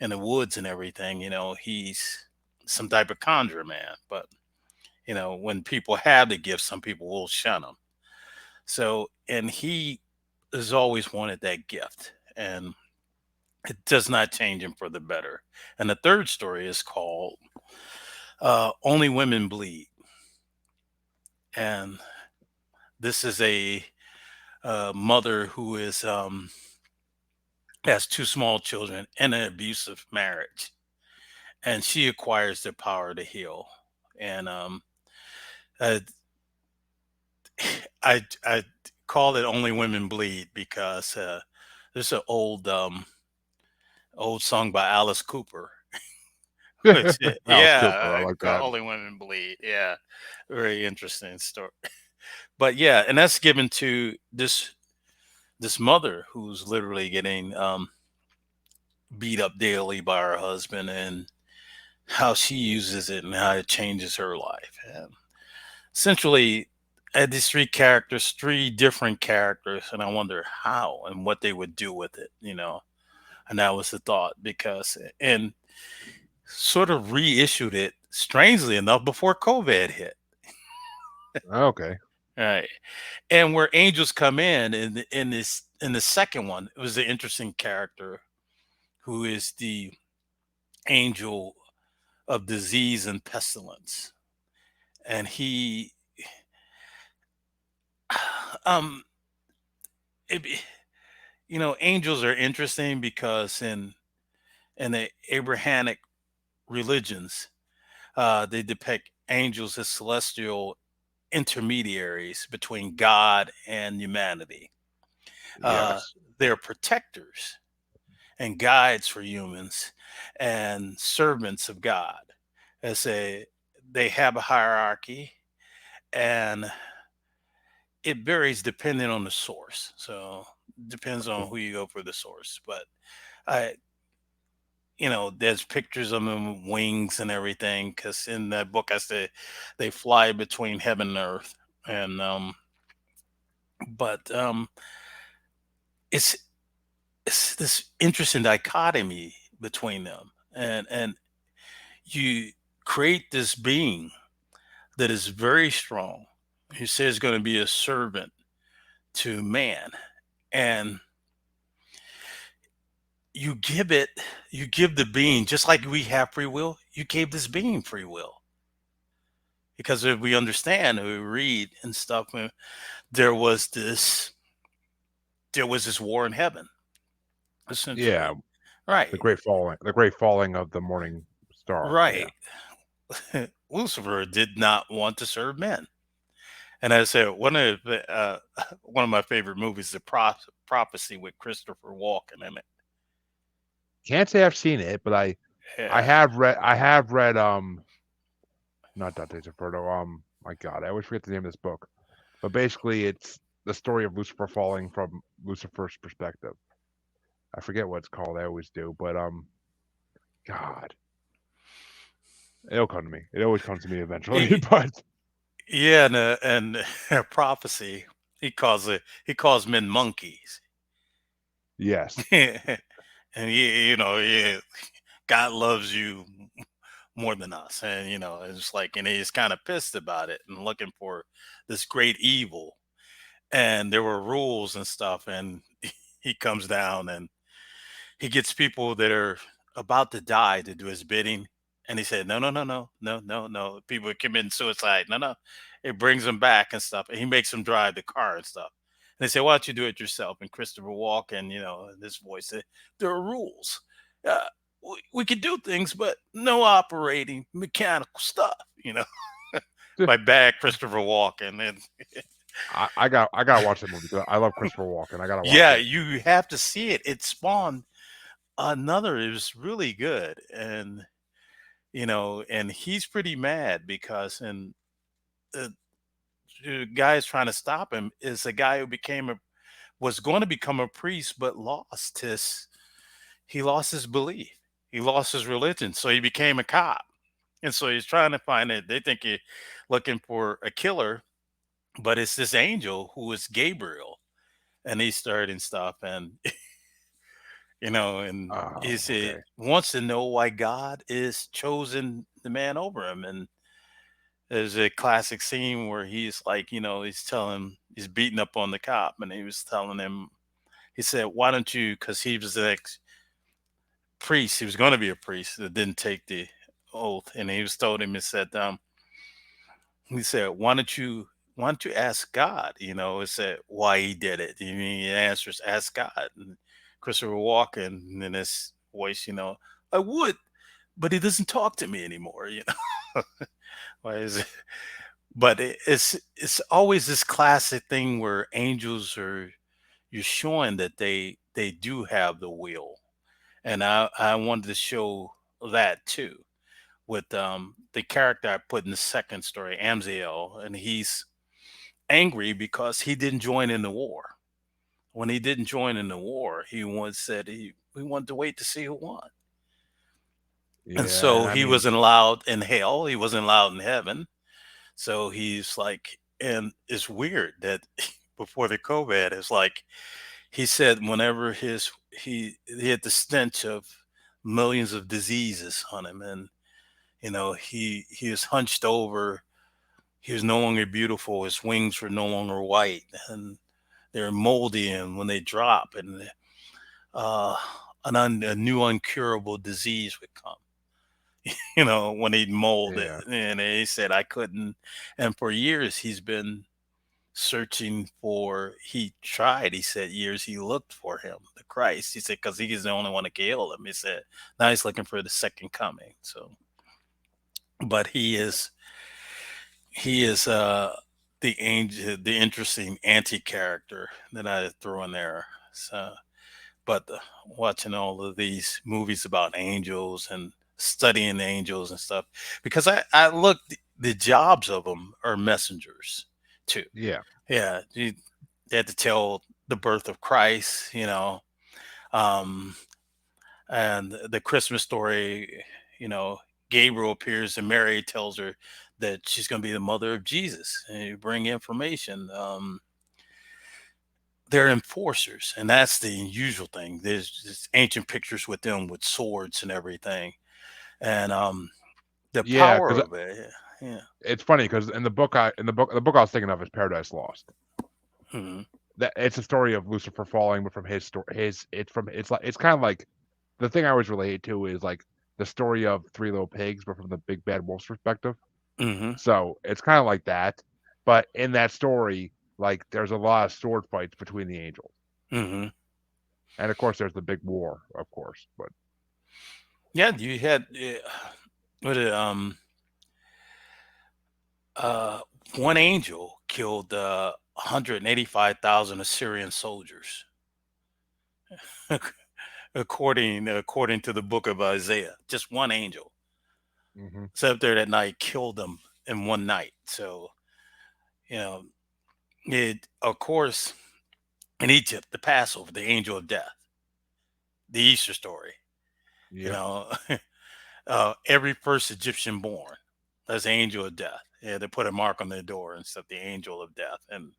in the woods and everything, he's some type of conjure man. But when people have the gift, some people will shun him. So, and he has always wanted that gift, and it does not change him for the better. And the third story is called "Only Women Bleed," and this is a mother who is has two small children in an abusive marriage, and she acquires the power to heal. And uh, I call it "Only Women Bleed" because there's an old song by Alice Cooper. Which, Alice Cooper, I yeah, like that. "Only Women Bleed." Yeah, very interesting story. But yeah, and that's given to this mother who's literally getting beat up daily by her husband, and how she uses it and how it changes her life. And essentially, I had these three different characters, and I wonder how and what they would do with it. And that was the thought, because and sort of reissued it strangely enough before COVID hit. Okay. Right. And where angels come in this in the second one, it was an interesting character who is the angel of disease and pestilence, and he, um, it, angels are interesting because in the Abrahamic religions, they depict angels as celestial intermediaries between God and humanity. Uh, Yes. they're protectors and guides for humans and servants of God. As they have a hierarchy, and it varies depending on the source. So depends on who you go for the source. But I, there's pictures of them wings and everything because in that book I said they fly between heaven and earth, and but it's it's this interesting dichotomy between them, and you create this being that is very strong, who says going to be a servant to man, and you give it you give the being, just like we have free will, you gave this being free will. Because if we understand and we read and stuff, there was this there was this war in heaven, Yeah. essentially. Right. The great falling of the morning star. Yeah. Right. Lucifer did not want to serve men. And I said one of my favorite movies, Prophecy, with Christopher Walken in it. Can't say I've seen it, but Yeah. I have read not Dante's Inferno. My God, I always forget the name of this book. But basically, it's the story of Lucifer falling from Lucifer's perspective. I forget what it's called. I always do, but God, it'll come to me. It always comes to me eventually. Y- But Yeah, and Prophecy, he calls men monkeys. yes, And yeah, God loves you more than us, and it's like, and he's kind of pissed about it and looking for this great evil, and there were rules and stuff, and he comes down and he gets people that are about to die to do his bidding, and he said, no, no, no, no, no, no, no, people are committing suicide, no, no. It brings them back and stuff, and he makes them drive the car and stuff, and they say, why don't you do it yourself? And Christopher Walken, this voice said, there are rules. uh, we could do things, but no operating mechanical stuff, by bad Christopher Walken. And I gotta watch that movie. 'Cause I love Christopher Walken. I gotta watch yeah, it. you have to see it. It spawned another. It was really good, and and he's pretty mad because, and the, the guy is trying to stop him is a guy who was going to become a priest, but he lost his belief. He lost his religion, so he became a cop. And so he's trying to find it. They think he's looking for a killer, but it's this angel who is Gabriel, and he's starting stuff, and and Oh, he okay. wants to know why God is chosen the man over him. And there's a classic scene where he's like, he's beating up on the cop, and he was telling him, he said, why don't you, because he was the ex priest, he was going to be a priest that didn't take the oath, and he was told him, he said, why don't you ask God? It said why he did it. The answers, ask God. And Christopher Walken in his voice, I would, but he doesn't talk to me anymore. Why is it? But it's always this classic thing where angels are, you're showing that they do have the will. And I wanted to show that too with the character I put in the second story, Amziel, and he's angry because he didn't join in the war. When he didn't join in the war, he once said he wanted to wait to see who won. And Yeah, and so I he mean, wasn't allowed in hell, he wasn't allowed in heaven. So he's like, and it's weird that before the COVID, it's like he said whenever he had the stench of millions of diseases on him, and he was hunched over, he was no longer beautiful, his wings were no longer white, and they're moldy, and when they drop, and uh, a new uncurable disease would come. When he'd mold it, Yeah. and he said I couldn't. And for years, he's been searching for. He tried. He said years he looked for him, the Christ. He said because he's the only one that can heal him. He said now he's looking for the second coming. So, but he is the angel, the interesting anti character that I throw in there. So, but watching all of these movies about angels and studying the angels and stuff, because I look, the jobs of them are messengers too. Yeah. Yeah, they had to tell the birth of Christ, um, and the Christmas story. You know, Gabriel appears and Mary tells her that she's going to be the mother of Jesus, and you bring information. They're enforcers, and that's the usual thing. There's just ancient pictures with them with swords and everything, and the Yeah, power because of it. Yeah, yeah. it's funny because in the book I was thinking of is Paradise Lost. Mhm. That it's a story of Lucifer falling, but from his story, it's kind of like the thing I always relate it to is like the story of Three Little Pigs, but from the big bad wolf's perspective. Mhm. So it's kind of like that, but in that story, like there's a lot of sword fights between the angels, Mhm. and of course there's the big war, of course. But Yeah, you had what uh one angel killed 185,000 Assyrian soldiers, according to the book of Isaiah. Just one angel hmm sat up there that night, killed them in one night. So you know, it of course in Egypt, the Passover, the angel of death, the Easter story. You yep, know, every first Egyptian born, that's the angel of death. Yeah, they put a mark on their door and stuff, the angel of death. And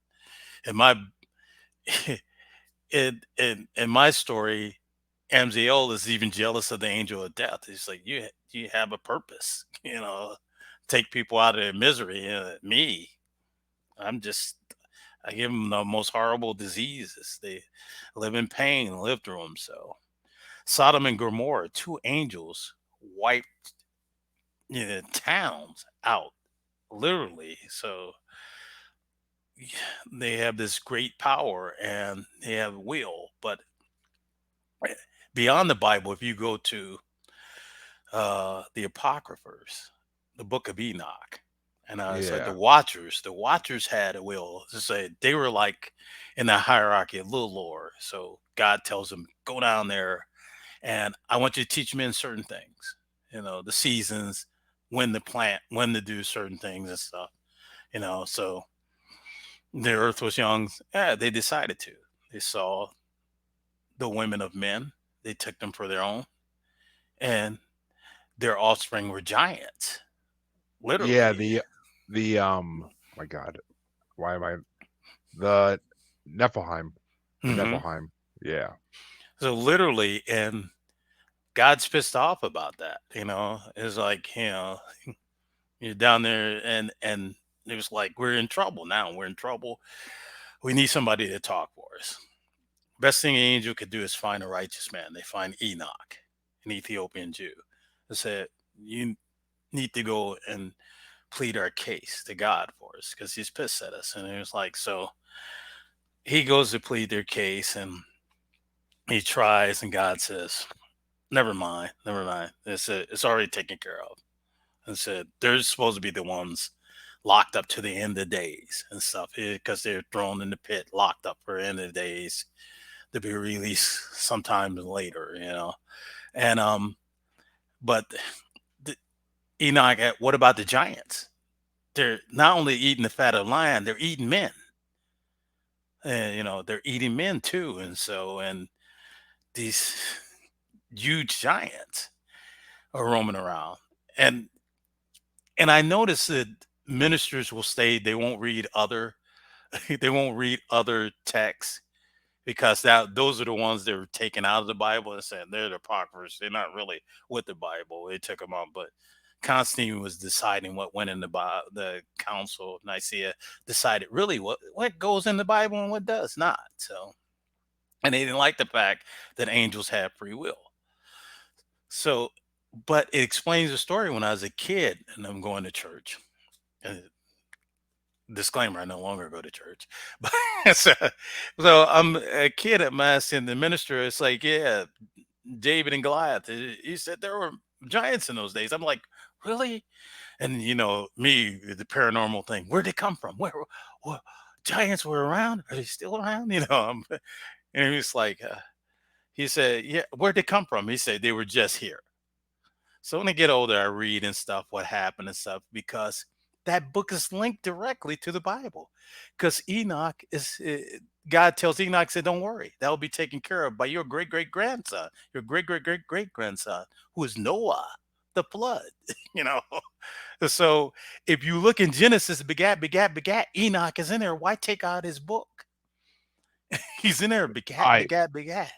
my in my story, Amziel is even jealous of the angel of death. He's like, you have a purpose, take people out of their misery. Me, I'm just I give them the most horrible diseases. They live in pain, live through them. So Sodom and Gomorrah, two angels wiped towns out, literally. So yeah, they have this great power and they have will. But beyond the Bible, if you go to the Apocryphers, the Book of Enoch, and it's like yeah, the Watchers had a will to say they were like in the hierarchy a little lower. So God tells them, go down there and I want you to teach men certain things, the seasons, when to plant, when to do certain things and stuff, so the earth was young. Yeah, they decided to. They saw the women of men, they took them for their own, and their offspring were giants, yeah. literally. My God, why am I the Nephilim? The Hmm. Nephilim. Yeah, So literally, and God's pissed off about that. It's like, you're down there, and it was like, we're in trouble now. We're in trouble. We need somebody to talk for us. Best thing an angel could do is find a righteous man. They find Enoch, an Ethiopian Jew. They said, you need to go and plead our case to God for us because he's pissed at us. And it was like, so he goes to plead their case and he tries, and God says, never mind, never mind. It's already taken care of. And said, they're supposed to be the ones locked up to the end of days and stuff because they're thrown in the pit, locked up for end of days to be released sometime later. And but the, Enoch, what about the giants? They're not only eating the fat of the lion, they're eating men. And they're eating men too. And these huge giants are roaming around. And I noticed that ministers will say they won't read other they won't read other texts because those are the ones that were taken out of the Bible and said they're the apocryphals. They're not really with the Bible. They took them out, but Constantine was deciding what went in the Council of Nicaea decided really what goes in the Bible and what does not. So, and they didn't like the fact that angels have free will. So, but it explains the story when I was a kid and I'm going to church. And disclaimer: I no longer go to church, but so, so I'm a kid at mass, and the minister is like, "Yeah, David and Goliath." He said there were giants in those days. I'm like, really? And me, the paranormal thing. Where'd they come from? Where giants were around? Are they still around? And he was like, he said, yeah. Where'd they come from? He said they were just here. So when I get older, I read and stuff what happened and stuff because that book is linked directly to the Bible. Because Enoch is God tells Enoch, said, "Don't worry, that will be taken care of by your great great grandson, your great great great great grandson, who is Noah, the flood." you know. So if you look in Genesis, begat, begat, begat, Enoch is in there. Why take out his book? He's in there, begat, I begat, begat.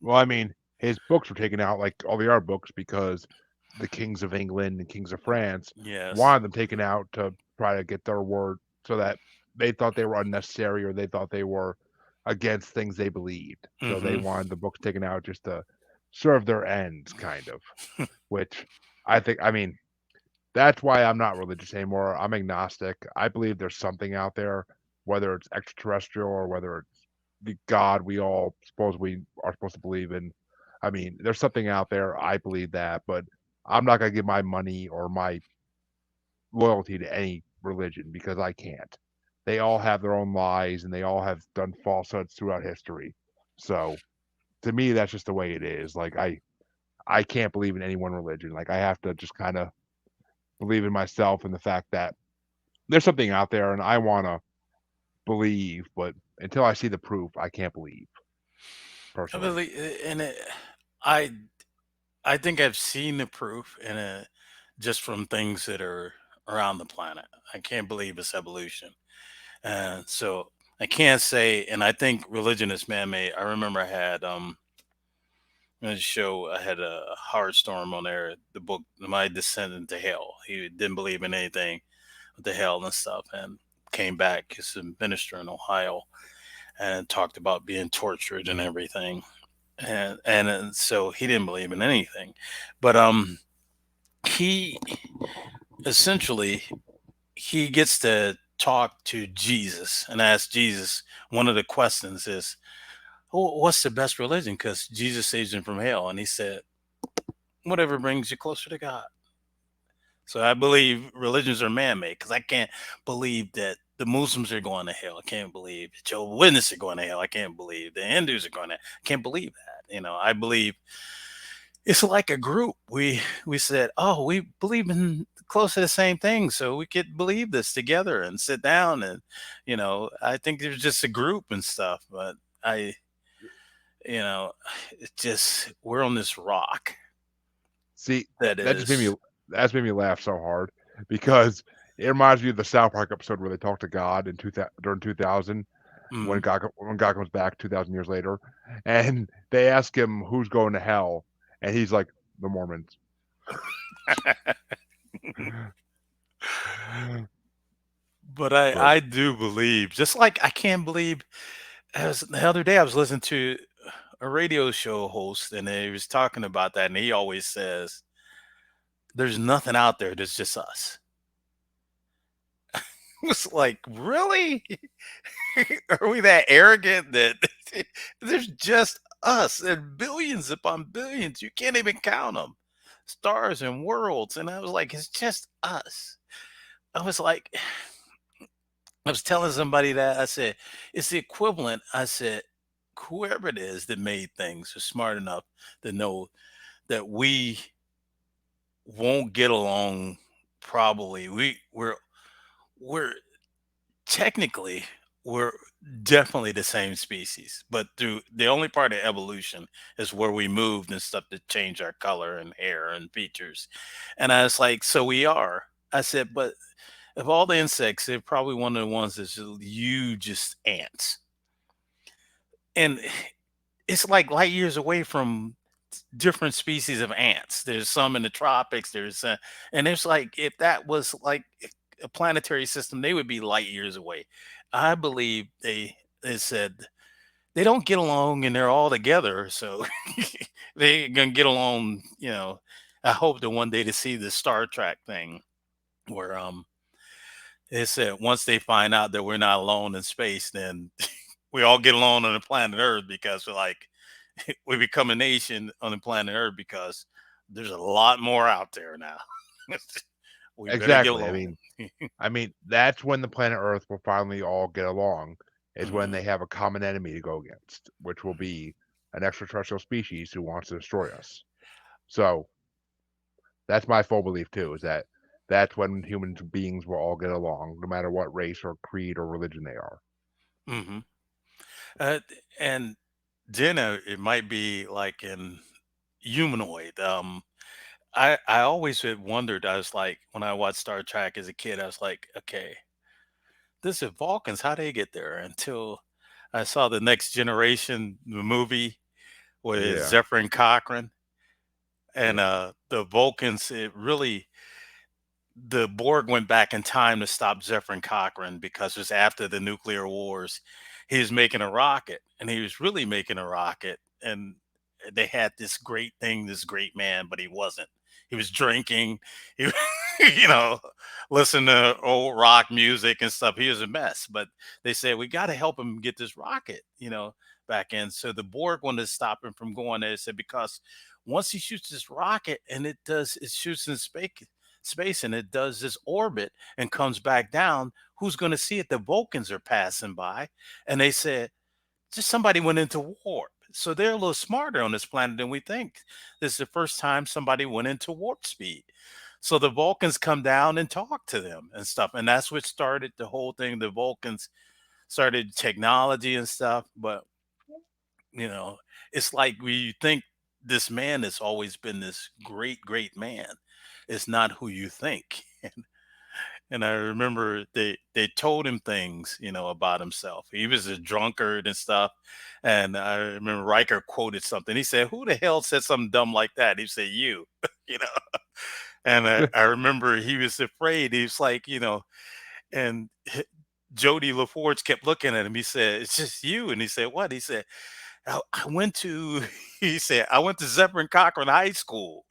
Well, I mean, his books were taken out like all the other books because the kings of England and kings of France Yes. wanted them taken out to try to get their word so that they thought they were unnecessary or they thought they were against things they believed. So they Hmm. wanted the books taken out just to serve their ends, kind of. Which I mean, that's why I'm not religious anymore. I'm agnostic. I believe there's something out there, whether it's extraterrestrial or whether it's the God we all suppose we are supposed to believe in. I mean, there's something out there. I believe that, but I'm not gonna give my money or my loyalty to any religion because I can't. They all have their own lies and they all have done falsehoods throughout history. So to me, that's just the way it is. Like I can't believe in any one religion. Like I have to just kind of believe in myself and the fact that there's something out there and I want to believe, but until I see the proof, I can't believe I personally. believe, I I think I've seen the proof in it just from things that are around the planet. I can't believe it's evolution. And so I can't say, and I think religion is man-made. I remember I had a show. I had a Howard Storm on there. The book, My Descent into Hell. He didn't believe in anything with the hell and stuff, and came back as a minister in Ohio and talked about being tortured and everything. And so he didn't believe in anything, but he essentially he gets to talk to Jesus and ask Jesus. One of the questions is, what's the best religion? Because Jesus saves him from hell. And he said, whatever brings you closer to God. So I believe religions are man-made because I can't believe that the Muslims are going to hell. I can't believe Jehovah's Witnesses are going to hell. I can't believe the Hindus are going to. I can't believe that. I believe it's like a group. We said, oh, we believe in close to the same thing, so we could believe this together and sit down and, I think there's just a group and stuff. But I, you know, it's just we're on this rock See, that that just made me is. laugh so hard because it reminds me of the South Park episode where they talk to God in 2000 during 2000 when Mm. God comes back 2000 years later, and they ask him who's going to hell, and he's like the Mormons. But I But I do believe, just like I can't believe. As the other day, I was listening to a radio show host, and he was talking about that, and he always says, "There's nothing out there. There's just us." It's like, really? Are we that arrogant that there's just us and billions upon billions? You can't even count them. Stars and worlds. And I was like, it's just us. I was like, I was telling somebody that I said, it's the equivalent. I said, whoever it is that made things is smart enough to know that we won't get along probably. We're technically we're definitely the same species, but through the only part of evolution is where we moved and stuff to change our color and hair and features. And I was like, so we are. I said, but of all the insects, they're probably one of the ones that's the hugest ants. And it's like light years away from different species of ants. There's some in the tropics. And it's like if that was like a planetary system, they would be light years away. I believe they said they don't get along and they're all together, so they gonna get along. I hope that one day to see the Star Trek thing where they said once they find out that we're not alone in space, then we all get along on the planet Earth because we're like we become a nation on the planet Earth because there's a lot more out there now. We better get Exactly. along. I mean, that's when the planet Earth will finally all get along, is when Mhm, they have a common enemy to go against, which will be an extraterrestrial species who wants to destroy us. So that's my full belief too, is that that's when human beings will all get along, no matter what race or creed or religion they are. mhm. Uh, and then it might be like in humanoid. I always had wondered. I was like, when I watched Star Trek as a kid, I was like, okay, this is Vulcans. How they get there? Until I saw the Next Generation, the movie with Yeah. Zephyr Cochrane and Yep. the Vulcans. It really the Borg went back in time to stop Zephyr Cochrane because it was after the nuclear wars. He was making a rocket, and he was really making a rocket. And they had this great thing, this great man, but he wasn't. He was drinking. He, you know, listening to old rock music and stuff. He was a mess. But they said we got to help him get this rocket, back in. So the Borg wanted to stop him from going there. They said because once he shoots this rocket and it shoots in space and it does this orbit and comes back down, who's going to see it? The Vulcans are passing by. And they said, just somebody went into warp. So they're a little smarter on this planet than we think. This is the first time somebody went into warp speed. So the Vulcans come down and talk to them and stuff. And that's what started the whole thing. The Vulcans started technology and stuff. But, you know, it's like we think this man has always been this great, great man. It's not who you think. And I remember they told him things, about himself. He was a drunkard and stuff. And I remember Riker quoted something. He said, "Who the hell said something dumb like that?" He said, "You," you know. And I remember he was afraid. He was like, and Jody LaForge kept looking at him. He said, "It's just you." And he said, "What?" He said, I went to." He said, "I went to Zephyr Cochrane High School."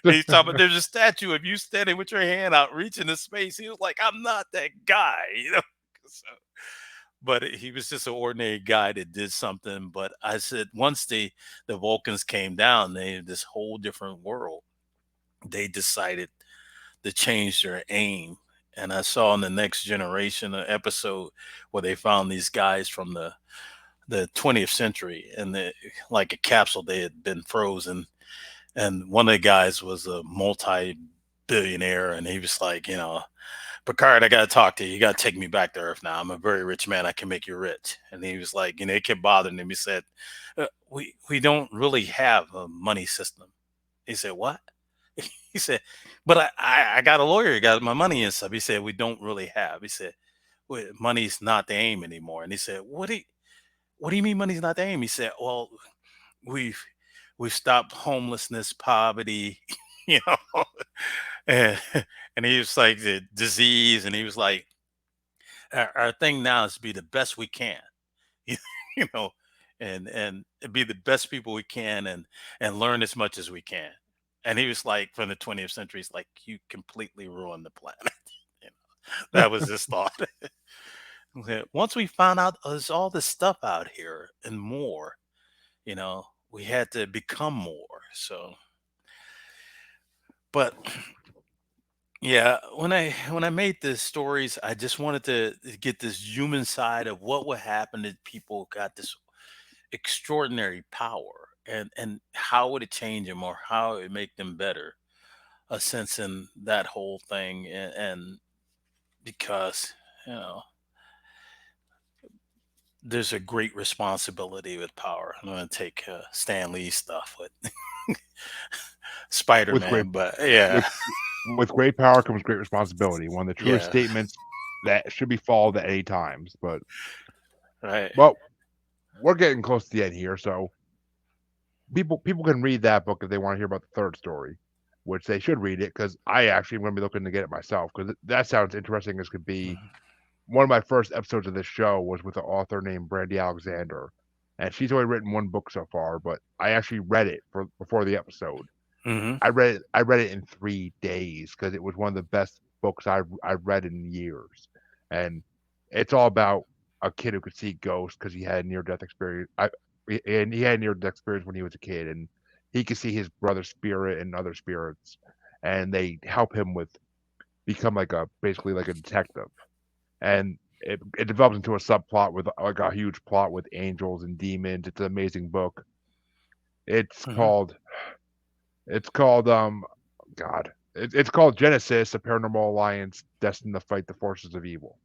And he's talking about there's a statue of you standing with your hand out reaching the space. He was like, I'm not that guy. So, but he was just an ordinary guy that did something. But I said once the Vulcans came down, they had this whole different world. They decided to change their aim. And I saw in the Next Generation an episode where they found these guys from the 20th century and like a capsule they had been frozen, and one of the guys was a multi-billionaire, and he was like, Picard, I gotta talk to you. You gotta take me back to Earth now. I'm a very rich man. I can make you rich. And he was like, it kept bothering him. He said, we don't really have a money system. He said, what? He said, but I got a lawyer. Got my money and stuff. He said, we don't really have. He said, well, money's not the aim anymore. And he said, what do you mean money's not the aim? He said, well, we've we've stopped homelessness, poverty, you know, and, and he was like the disease, and he was like, our thing now is to be the best we can, you you know, and be the best people we can, and learn as much as we can. And he was like, from the 20th century, he's like, you completely ruined the planet. you that was his thought. Once we found out there's all this stuff out here and more, we had to become more. So, but yeah, when I made the stories, I just wanted to get this human side of what would happen if people got this extraordinary power, and how would it change them, or how it would make them better. A sense in that whole thing, and because you know there's a great responsibility with power. I'm going to take Stan Lee's stuff with Spider with great Man, but yeah, with with great power comes great responsibility. One of the truest yeah, statements that should be followed at any times. But right. well, we're getting close to the end here, so people can read that book if they want to hear about the third story, which they should read it because I actually am going to be looking to get it myself because that sounds interesting as could be. Mhm. One of my first episodes of this show was with an author named Brandy Alexander, and she's only written one book so far, but I actually read it for before the episode. Mhm. I read it in 3 days because it was one of the best books I've read in years, and it's all about a kid who could see ghosts because he had near death experience. And he had near death experience when he was a kid, and he could see his brother's spirit and other spirits, and they help him with become like a basically like a detective, and it develops into a subplot with like a huge plot with angels and demons. It's an amazing book. It's Mhm. called it's called God. It's called Genesis, a Paranormal Alliance destined to fight the forces of evil.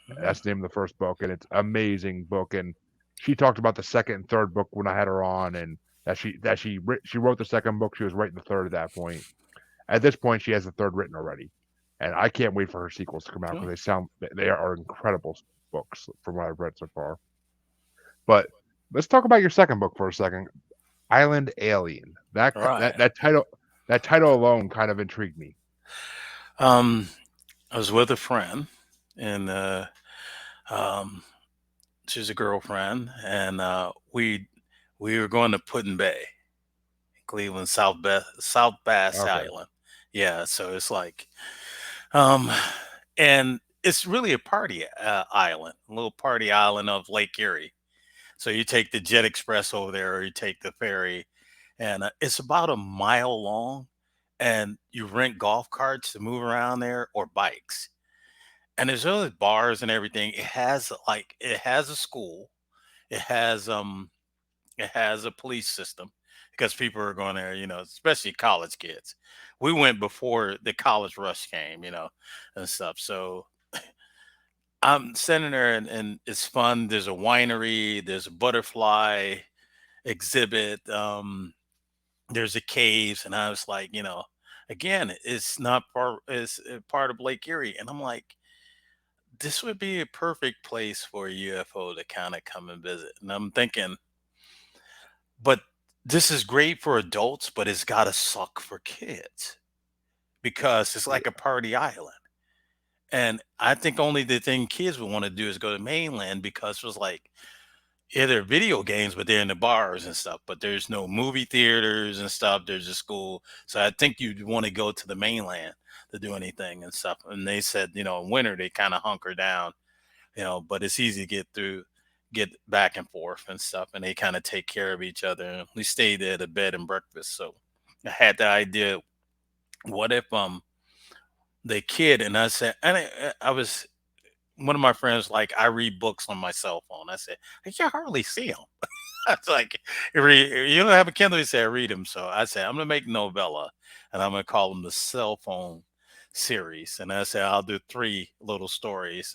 Mhm. That's the name of the first book, and it's an amazing book. And she talked about the second and third book when I had her on, and she wrote the second book. She was writing the third at that point. At this point, she has the third written already, and I can't wait for her sequels to come out because Cool. they are incredible books from what I've read so far. But let's talk about your second book for a second, Island Alien. All right. That title alone kind of intrigued me. Um, I was with a friend, and um, she's a girlfriend, and we were going to Putin Bay, Cleveland, South Bass Okay. Island. Yeah, so it's like, um, and it's really a party island, a little party island of Lake Erie. So you take the Jet Express over there, or you take the ferry, and it's about a mile long. And you rent golf carts to move around there, or bikes. And there's other bars and everything. It has a school. It has it has a police system because people are going there, especially college kids. We went before the college rush came, and stuff. So I'm sitting there, and it's fun. There's a winery, there's a butterfly exhibit, there's a caves, and I was like, again, it's not part it's part of Lake Erie. And I'm like, this would be a perfect place for a UFO to kind of come and visit. And I'm thinking, but this is great for adults, but it's got to suck for kids because it's like a party island. And I think only the thing kids would want to do is go to mainland because it was like, yeah, there are video games, but they're in the bars and stuff. But there's no movie theaters and stuff. There's a school. So I think you'd want to go to the mainland to do anything and stuff. And they said, in winter, they kind of hunker down, but it's easy to get back and forth and stuff. And they kind of take care of each other. And we stayed at a bed and breakfast. So I had the idea, what if the kid, and I said, and I was, one of my friends, like, I read books on my cell phone. I said, I can hardly see them. It's like, you don't have a Kindle. He said, read them. So I said, I'm gonna make novella, and I'm gonna call them the cell phone series. And I said, I'll do three little stories.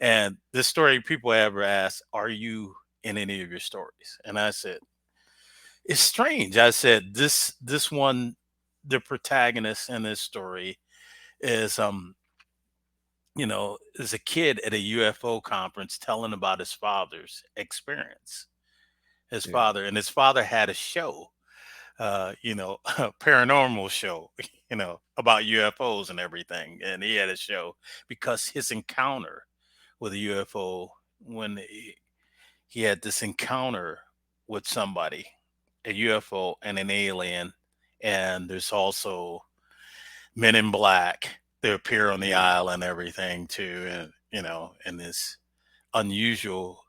And this story, people ever ask, are you in any of your stories? And I said, it's strange. I said, this one, the protagonist in this story is is a kid at a UFO conference telling about his father's experience. His Yeah. father, and his father had a show, a paranormal show, about UFOs and everything. And he had a show because his encounter with a UFO, when he had this encounter with somebody, a UFO and an alien, and there's also men in black. They appear on the Yeah. aisle and everything too, and and this unusual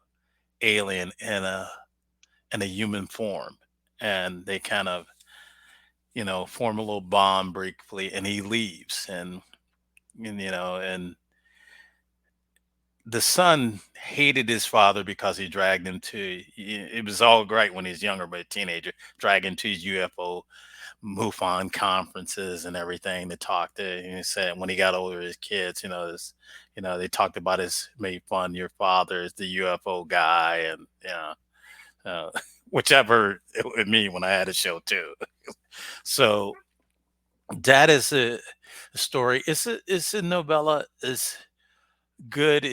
alien in a human form, and they kind of form a little bond briefly, and he leaves, and the son hated his father because he dragged him to. It was all great when he was younger, but a teenager, drag him to his UFO MUFON conferences and everything to talk to. And he said when he got older, his kids, they talked about his made fun. Your father is the UFO guy, and which I've heard with me when I had a show too. So that is a story. It's a novella. It's good.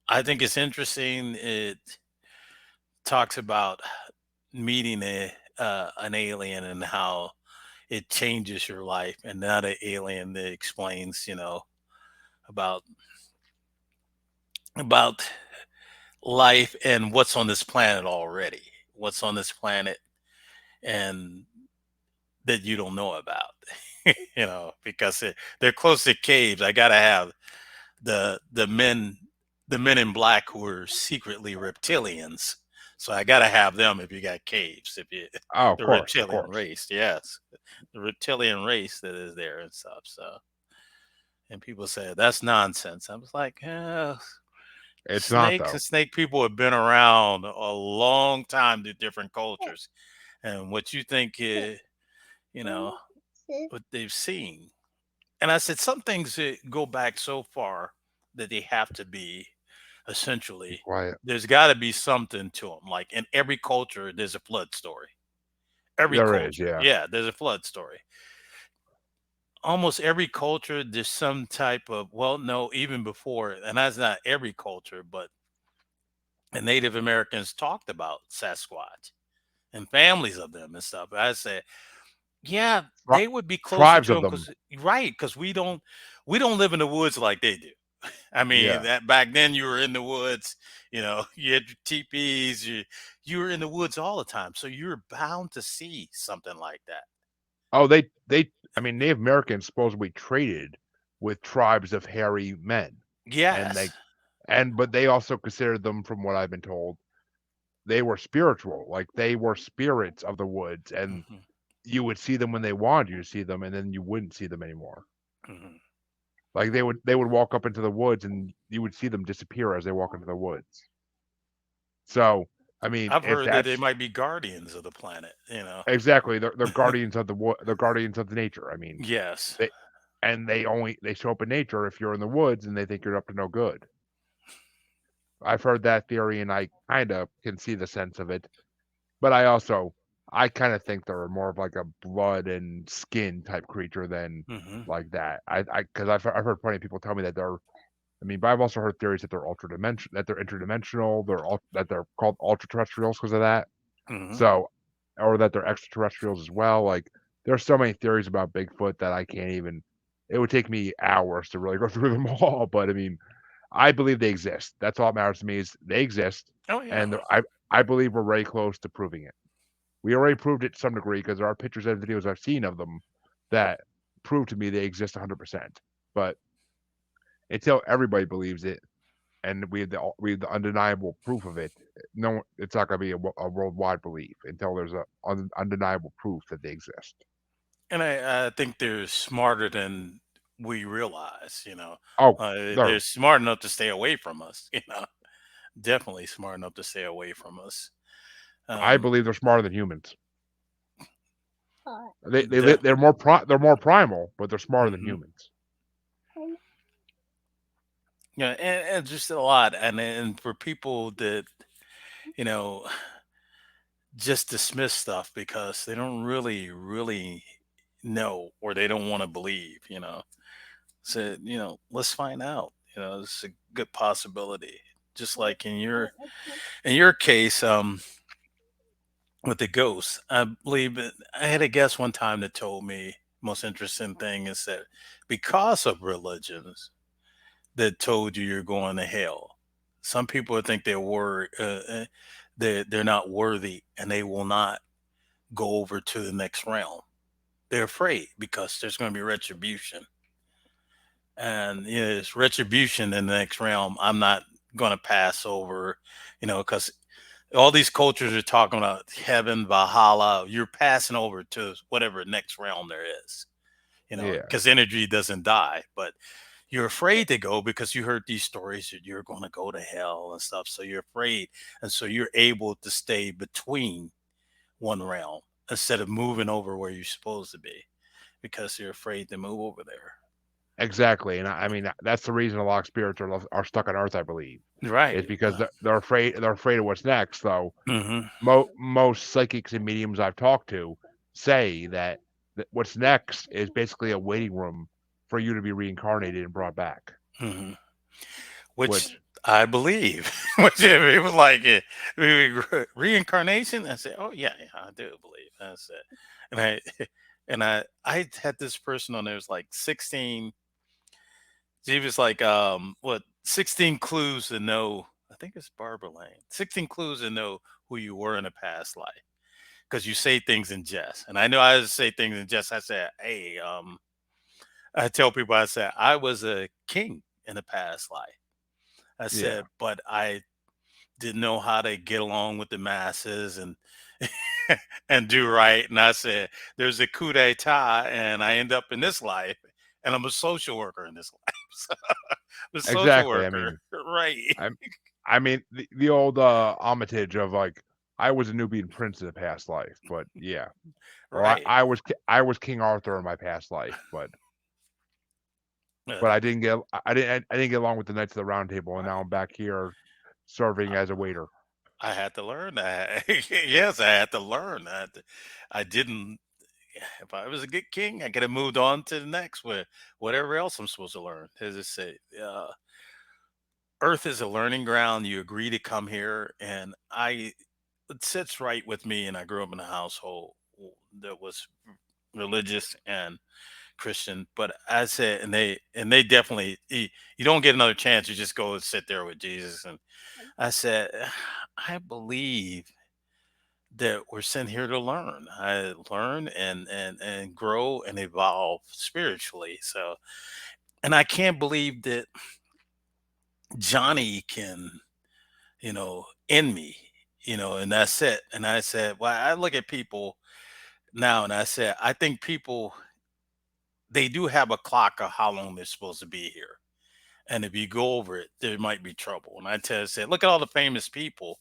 I think it's interesting. It talks about. meeting an alien and how it changes your life, and not an alien that explains, about about life and what's on this planet already, what's on this planet, and that you don't know about. Because they're close to caves. I gotta have the men the men in black who are secretly reptilians. So I gotta have them if you got caves. If you Oh, of the course, of reptilian course. race, yes, the reptilian race that is there and stuff. So, and people say that's nonsense. I was like, It's not snakes though. and snake people have been around a long time to different cultures, and what you think, you know, what they've seen. And I said some things that go back so far that they have to be Be essentially. quiet. There's got to be something to them. Like in every culture, there's a flood story. Every There is, culture, yeah. yeah, there's a flood story. Almost every culture, there's some type of, well, no, even before, and that's not every culture, but the Native Americans talked about Sasquatch and families of them and stuff. I said, yeah, Tri- they would be closer tribes to of them them. because, right, because we don't live in the woods like they do. I mean, Yeah. that back then you were in the woods, you had your teepees, you were in the woods all the time. So you're bound to see something like that. Oh, they. I mean, Native Americans supposedly traded with tribes of hairy men, and Yes. but they also considered them, from what I've been told, they were spiritual. Like they were spirits of the woods, and Hmm. you would see them when they wanted you to see them, and then you wouldn't see them anymore. Hmm. Like they would walk up into the woods, and you would see them disappear as they walk into the woods. So, I mean, I've if heard that they that's might be guardians of the planet. exactly, they're guardians of they're guardians of the nature. I mean, Yes. they and they show up in nature if you're in the woods, and they think you're up to no good. I've heard that theory, and I kind of can see the sense of it. But I kind of think they're more of like a blood and skin type creature than Hmm. like that. Because I've heard plenty of people tell me that they're. I mean, but I've also heard theories that they're that they're interdimensional, that they're called ultra terrestrials because of that. Hmm. So, or that they're extraterrestrials as well. Like, there's so many theories about Bigfoot that I can't even. It would take me hours to really go through them all. But I mean, I believe they exist. That's all that matters to me is they exist, Oh yeah. and I believe we're very close to proving it. We already proved it to some degree because there are pictures and videos I've seen of them that prove to me they exist 100%. But until everybody believes it, and we have the undeniable proof of it, no, it's not going to be a worldwide belief until there's a undeniable proof that they exist. And I think they're smarter than we realize. Oh, They're there. smart enough to stay away from us. Definitely smart enough to stay away from us. I Um, believe they're smarter than humans. def- They're more primal, but they're smarter than mhm. humans. Yeah, and just a lot, and for people that you know just dismiss stuff because they don't really know, or they don't want to believe. So let's find out. It's a good possibility. Just like in your case, with the ghosts, I believe I had a guest one time that told me most interesting thing is that because of religions that told you you're going to hell, some people think they're not worthy and they will not go over to the next realm. They're afraid because there's going to be retribution, and it's retribution in the next realm. I'm not going to pass over, because all these cultures are talking about heaven, Valhalla. You're passing over to whatever next realm there is, Yeah, because energy doesn't die. But you're afraid to go because you heard these stories that you're going to go to hell and stuff. So you're afraid. And so you're able to stay between one realm instead of moving over where you're supposed to be because you're afraid to move over there. exactly. And I mean, that's the reason a lot of spirits are stuck on Earth. I believe Right. is because they're afraid of what's next. So Hmm. most psychics and mediums I've talked to say that what's next is basically a waiting room for you to be reincarnated and brought back. Hmm. Which Which I believe. Which it was like reincarnation. I said, "Oh yeah, yeah, I do believe." I said, and I had this person on there. It was like 16. She was like, what 16 clues to know. I think it's Barbara Lane. 16 clues to know who you were in a past life because you say things in jest. And I know I say things in jest. I said, "Hey, I tell people, I said I was a king in a past life." I Yeah, said, but I didn't know how to get along with the masses and and do right. And I said, there's a coup d'etat, and I end up in this life, and I'm a social worker in this life. So, I'm a social exactly. worker, right? I I mean the old homage of like I was a Nubian prince in a past life, but yeah, or Right. I was King Arthur in my past life, but Uh, I didn't get along with the Knights of the Round Table, and now right. I'm back here serving Uh, as a waiter. I had to learn that. Yes, I had to learn that. I didn't. If I was a good king, I could have moved on to the next with whatever else I'm supposed to learn. As I say, Earth is a learning ground. You agree to come here, and it sits right with me. And I grew up in a household that was religious and Christian. But I said, and they definitely you don't get another chance. You just go and sit there with Jesus. And I said, I believe that we're sent here to learn. I learn and grow and evolve spiritually. So, and I can't believe that Johnny can in me, and that's it. And I said, well, I look at people now and I said, I think people, they do have a clock of how long they're supposed to be here. And if you go over it, there might be trouble. And said, look at all the famous people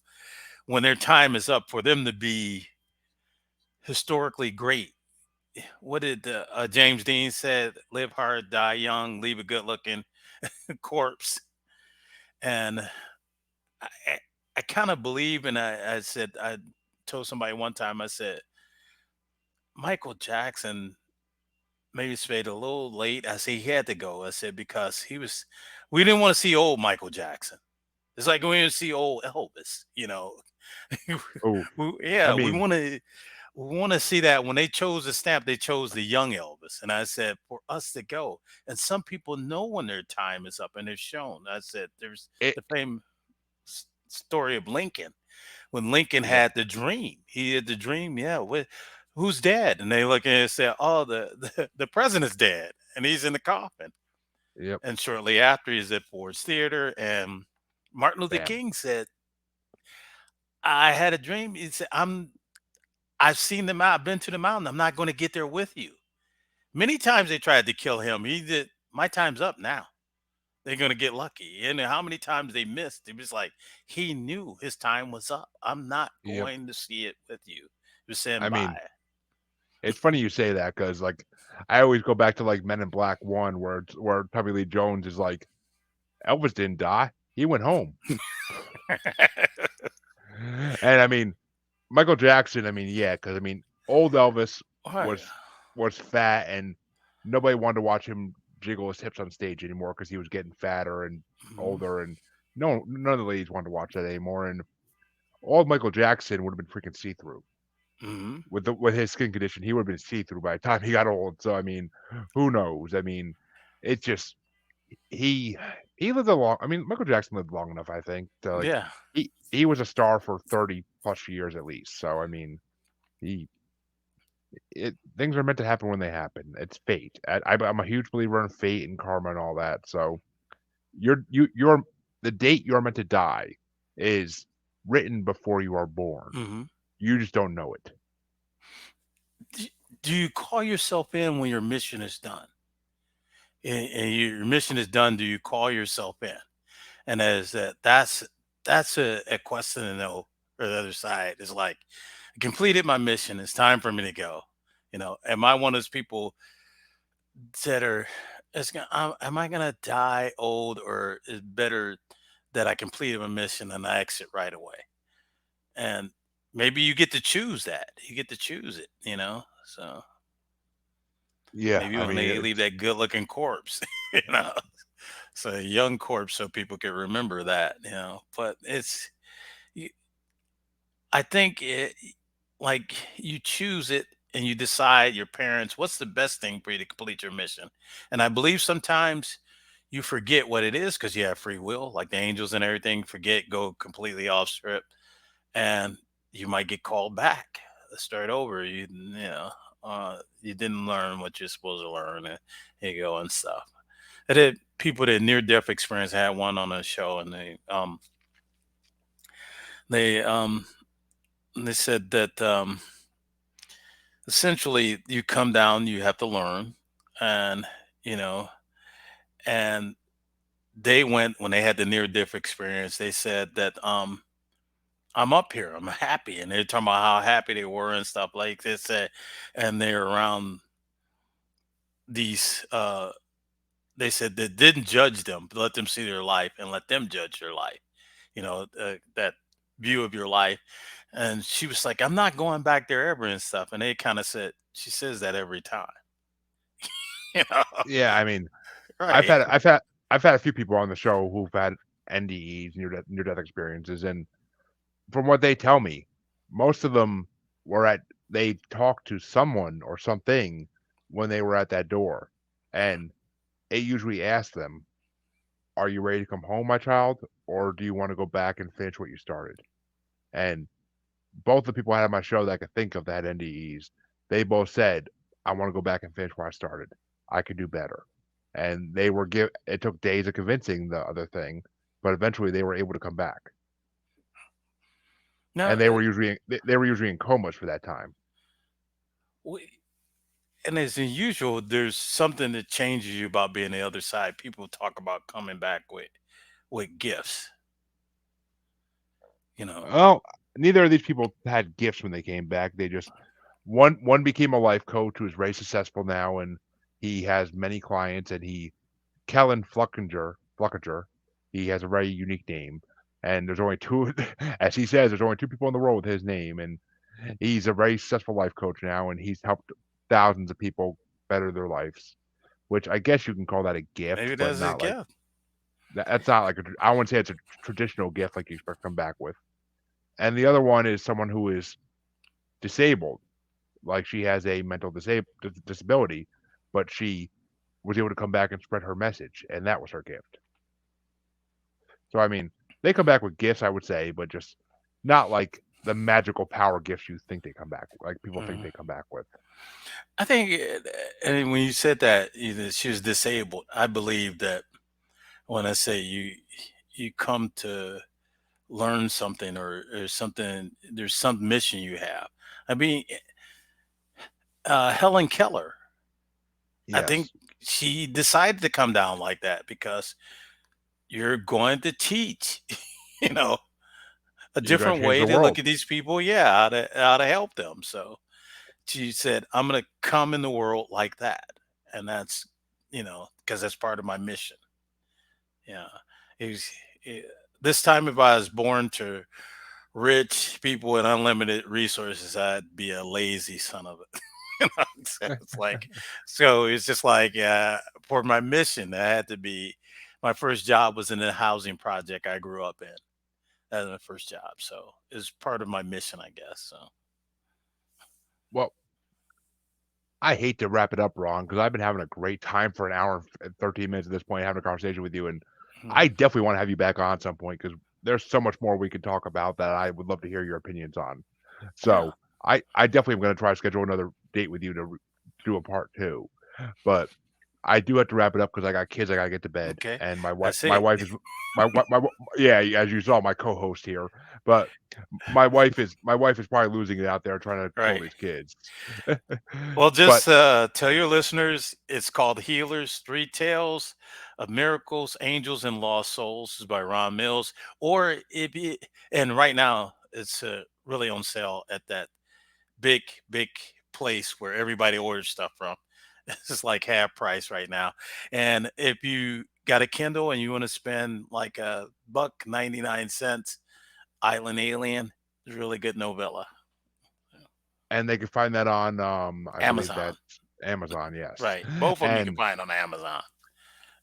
when their time is up for them to be historically great. What did James Dean said? Live hard, die young, leave a good looking corpse. And I, I kind of believe, and I said, I told somebody one time, I said, Michael Jackson maybe stayed a little late. I said he had to go. I said because we didn't want to see old Michael Jackson. It's like we didn't see old Elvis. Oh, I Yeah, we mean, want to see that when they chose the stamp, they chose the young Elvis. And I said for us to go, and some people know when their time is up, and it's shown. I said there's it the famous story of Lincoln when Lincoln yep, had the dream. He had the dream, yeah. Who's dead? And they look at it and say, "Oh, the president's dead, and he's in the coffin." yep, And shortly after, he's at Ford's Theater, and Martin Luther bam, King said, "I had a dream." He said, I've seen them out. I've been to the mountain. I'm not going to get there with you." Many times they tried to kill him. He did. My time's up now. They're gonna get lucky. And how many times they missed? It was like he knew his time was up. I'm not yep. going to see it with you. He was saying I mean, bye. it's funny you say that because like I always go back to like Men in Black One, where Tommy Lee Jones is like Elvis didn't die, he went home, and I mean Michael Jackson. I mean, yeah, because I mean old Elvis Right. was was fat and nobody wanted to watch him jiggle his hips on stage anymore because he was getting fatter and Hmm. older, and no, none of the ladies wanted to watch that anymore. And old Michael Jackson would have been freaking see through Hmm. with his skin condition. He would have been see through by the time he got old. So I mean, who knows? I mean, it's just he he lived a long. I mean, Michael Jackson lived long enough, I think, to like Yeah. he was a star for 30 plus years at least. So I mean, he things are meant to happen when they happen. It's fate. I'm a huge believer in fate and karma and all that. So you're the date you're meant to die is written before you are born. Hmm. You just don't know it. Do, do you call yourself in when your mission is done? And your mission is done. Do you call yourself in? And as that's a question to know for the other side. Is like, I completed my mission. It's time for me to go. Am I one of those people that are, am I gonna die old, or is better that I completed my mission and I exit right away? And maybe you get to choose that. You get to choose it. So Yeah, maybe I when mean they leave it's that good looking corpse, you know. So a young corpse, so people can remember that, you know. But you- I think like you choose it and you decide your parents what's the best thing for you to complete your mission. And I believe sometimes you forget what it is because you have free will, like the angels and everything. Forget, go completely off script, and you might get called back, start over. You didn't learn what you're supposed to learn, and here you go and stuff. I did people that near death experience. I had one on a show, and they they said that essentially you come down, you have to learn, and you know, and they went when they had the near death experience. They said that I'm up here, I'm happy, and they're talking about how happy they were and stuff like this, and they're around these. They said that didn't judge them, but let them see their life and let them judge their life. That view of your life. And she was like, I'm not going back there ever and stuff. And they kind of said, she says that every time, you know, Yeah, I mean, I've right. had I've had I've had a few people on the show who've had NDEs, near death experiences, and from what they tell me, most of them were at they talked to someone or something when they were at that door, and it usually asked them, "Are you ready to come home, my child, or do you want to go back and finish what you started?" And both the people I had on my show that I could think of that had NDEs, they both said, "I want to go back and finish where I started. I could do better." And they were give. It took days of convincing the other thing, but eventually they were able to come back, No, and they were usually in comas for that time. we, and as usual, there's something that changes you about being the other side. People talk about coming back with gifts, you know. Well, neither of these people had gifts when they came back. They just one became a life coach who's very successful now, and he has many clients. And Kellen Fluckinger, he has a very unique name. And there's only two, as he says, there's only two people in the world with his name, and he's a very successful life coach now, and he's helped thousands of people better their lives. Which I guess you can call that a gift, Maybe but that's a not like gift. that's not like I wouldn't say it's a traditional gift like you expect to come back with. And the other one is someone who is disabled, like she has a disability, but she was able to come back and spread her message, and that was her gift. So I mean, they come back with gifts, I would say, but just not like the magical power gifts you think they come back like people think Mhm. they come back with. I think, and when you said that she was disabled, I believe that when I say you come to learn something or something, there's some mission you have. I mean, Helen Keller, I think Yes, she decided to come down like that because you're going to teach, you know, a you're gonna different change way the to look world. at these people. Yeah, how to help them. So she said, I'm going to come in the world like that. And that's, because that's part of my mission. Yeah. It was, it, this time, if I was born to rich people with unlimited resources, I'd be a lazy son of it. So it's like, so it's just like, for my mission, I had to be. My first job was in a housing project I grew up in. That was my first job, so it's part of my mission, I guess. So, Well, I hate to wrap it up wrong because I've been having a great time for an hour and 13 minutes at this point having a conversation with you, and mhm. I definitely want to have you back on at some point because there's so much more we could talk about that I would love to hear your opinions on. Yeah, So I definitely am going to try to schedule another date with you to do a part two. But I do have to wrap it up because I got kids. I gotta get to bed, okay, and I my see. wife is yeah, as you saw, my co-host here. But my wife is probably losing it out there trying to control Right. these kids. Well, But just tell your listeners it's called Healers: Three Tales of Miracles, Angels, and Lost Souls. Is by Ron Mills. Or if you, and right now it's really on sale at that big place where everybody orders stuff from. It's like half price right now. And if you got a Kindle and you want to spend like a buck 99 cents, Island Alien is a really good novella. and they can find that on I believe Amazon, that's Amazon, yes. right? Both of them you can And find on Amazon.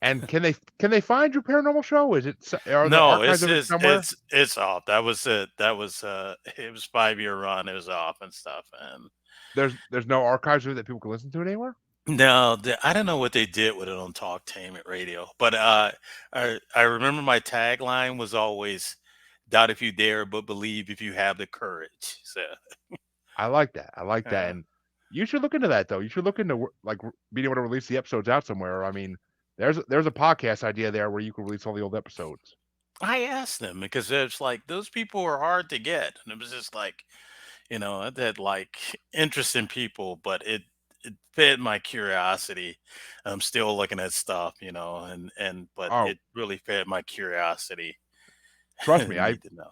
And can they find your paranormal show? Are there No, archives of it somewhere? it's off. That was it. That was it was 5 year run. It was off and stuff. And There's no archives of it that people can listen to it anywhere? no, I don't know what they did with it on Talktainment Radio, but I remember my tagline was always "Doubt if you dare, but believe if you have the courage." So I like that. I like that, uh, and you should look into that, though. You should look into, being able to release the episodes out somewhere. I mean, there's a podcast idea there where you can release all the old episodes. I asked them because it's like those people were hard to get, and it was just like it had like interesting people, but it fed my curiosity. I'm still looking at stuff, and but Oh, it really fed my curiosity. trust I me, need to know.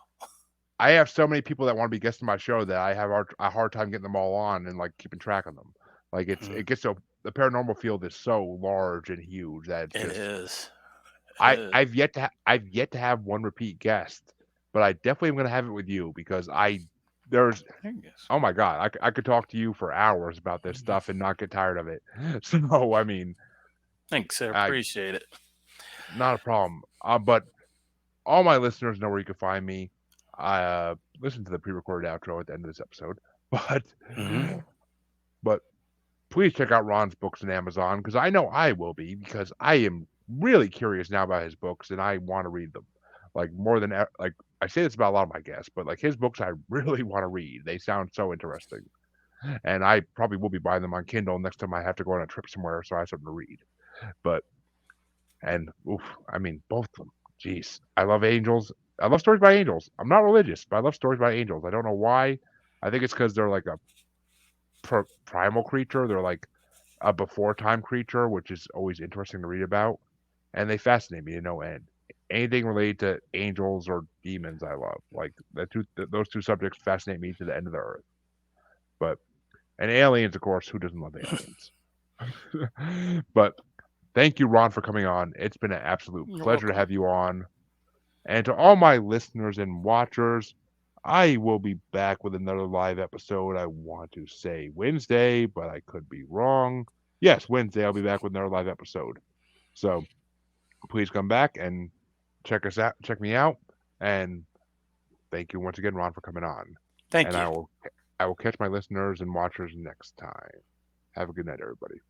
I have so many people that wanna be guests on my show that I have a hard time getting them all on and, like, keeping track of them. Like, Mhm. it gets so the paranormal field is so large and huge that it's It just is. It is. I've yet to have one repeat guest, but I definitely am gonna have it with you because there's I guess. oh my god, I could talk to you for hours about this Mhm. stuff and not get tired of it. So, I mean, Thanks. I I appreciate it. not a problem. But all my listeners know where you can find me. I, listen to the pre-recorded outro at the end of this episode, but Hmm. but please check out Ron's books on Amazon because I know I will be because I am really curious now about his books and I want to read them. Like more than like I say this about a lot of my guests, but like his books I really want to read. They sound so interesting. And I probably will be buying them on Kindle next time I have to go on a trip somewhere so I have something to read. But and oof, I mean both of them. Jeez. I love angels. I love stories by angels. I'm not religious, but I love stories by angels. I don't know why. I think it's because they're like a primal creature. They're like a before time creature, which is always interesting to read about, and they fascinate me to no end. Anything related to angels or demons, I love. Like those two subjects fascinate me to the end of the earth. But and aliens, of course, who doesn't love aliens? But thank you, Ron, for coming on. It's been an absolute You're pleasure to welcome. have you on. And to all my listeners and watchers, I will be back with another live episode. I want to say Wednesday, but I could be wrong. Yes, Wednesday, I'll be back with another live episode. So please come back and check me out. And thank you once again, Ron, for coming on. Thank And you. I will catch my listeners and watchers next time. Have a good night, everybody.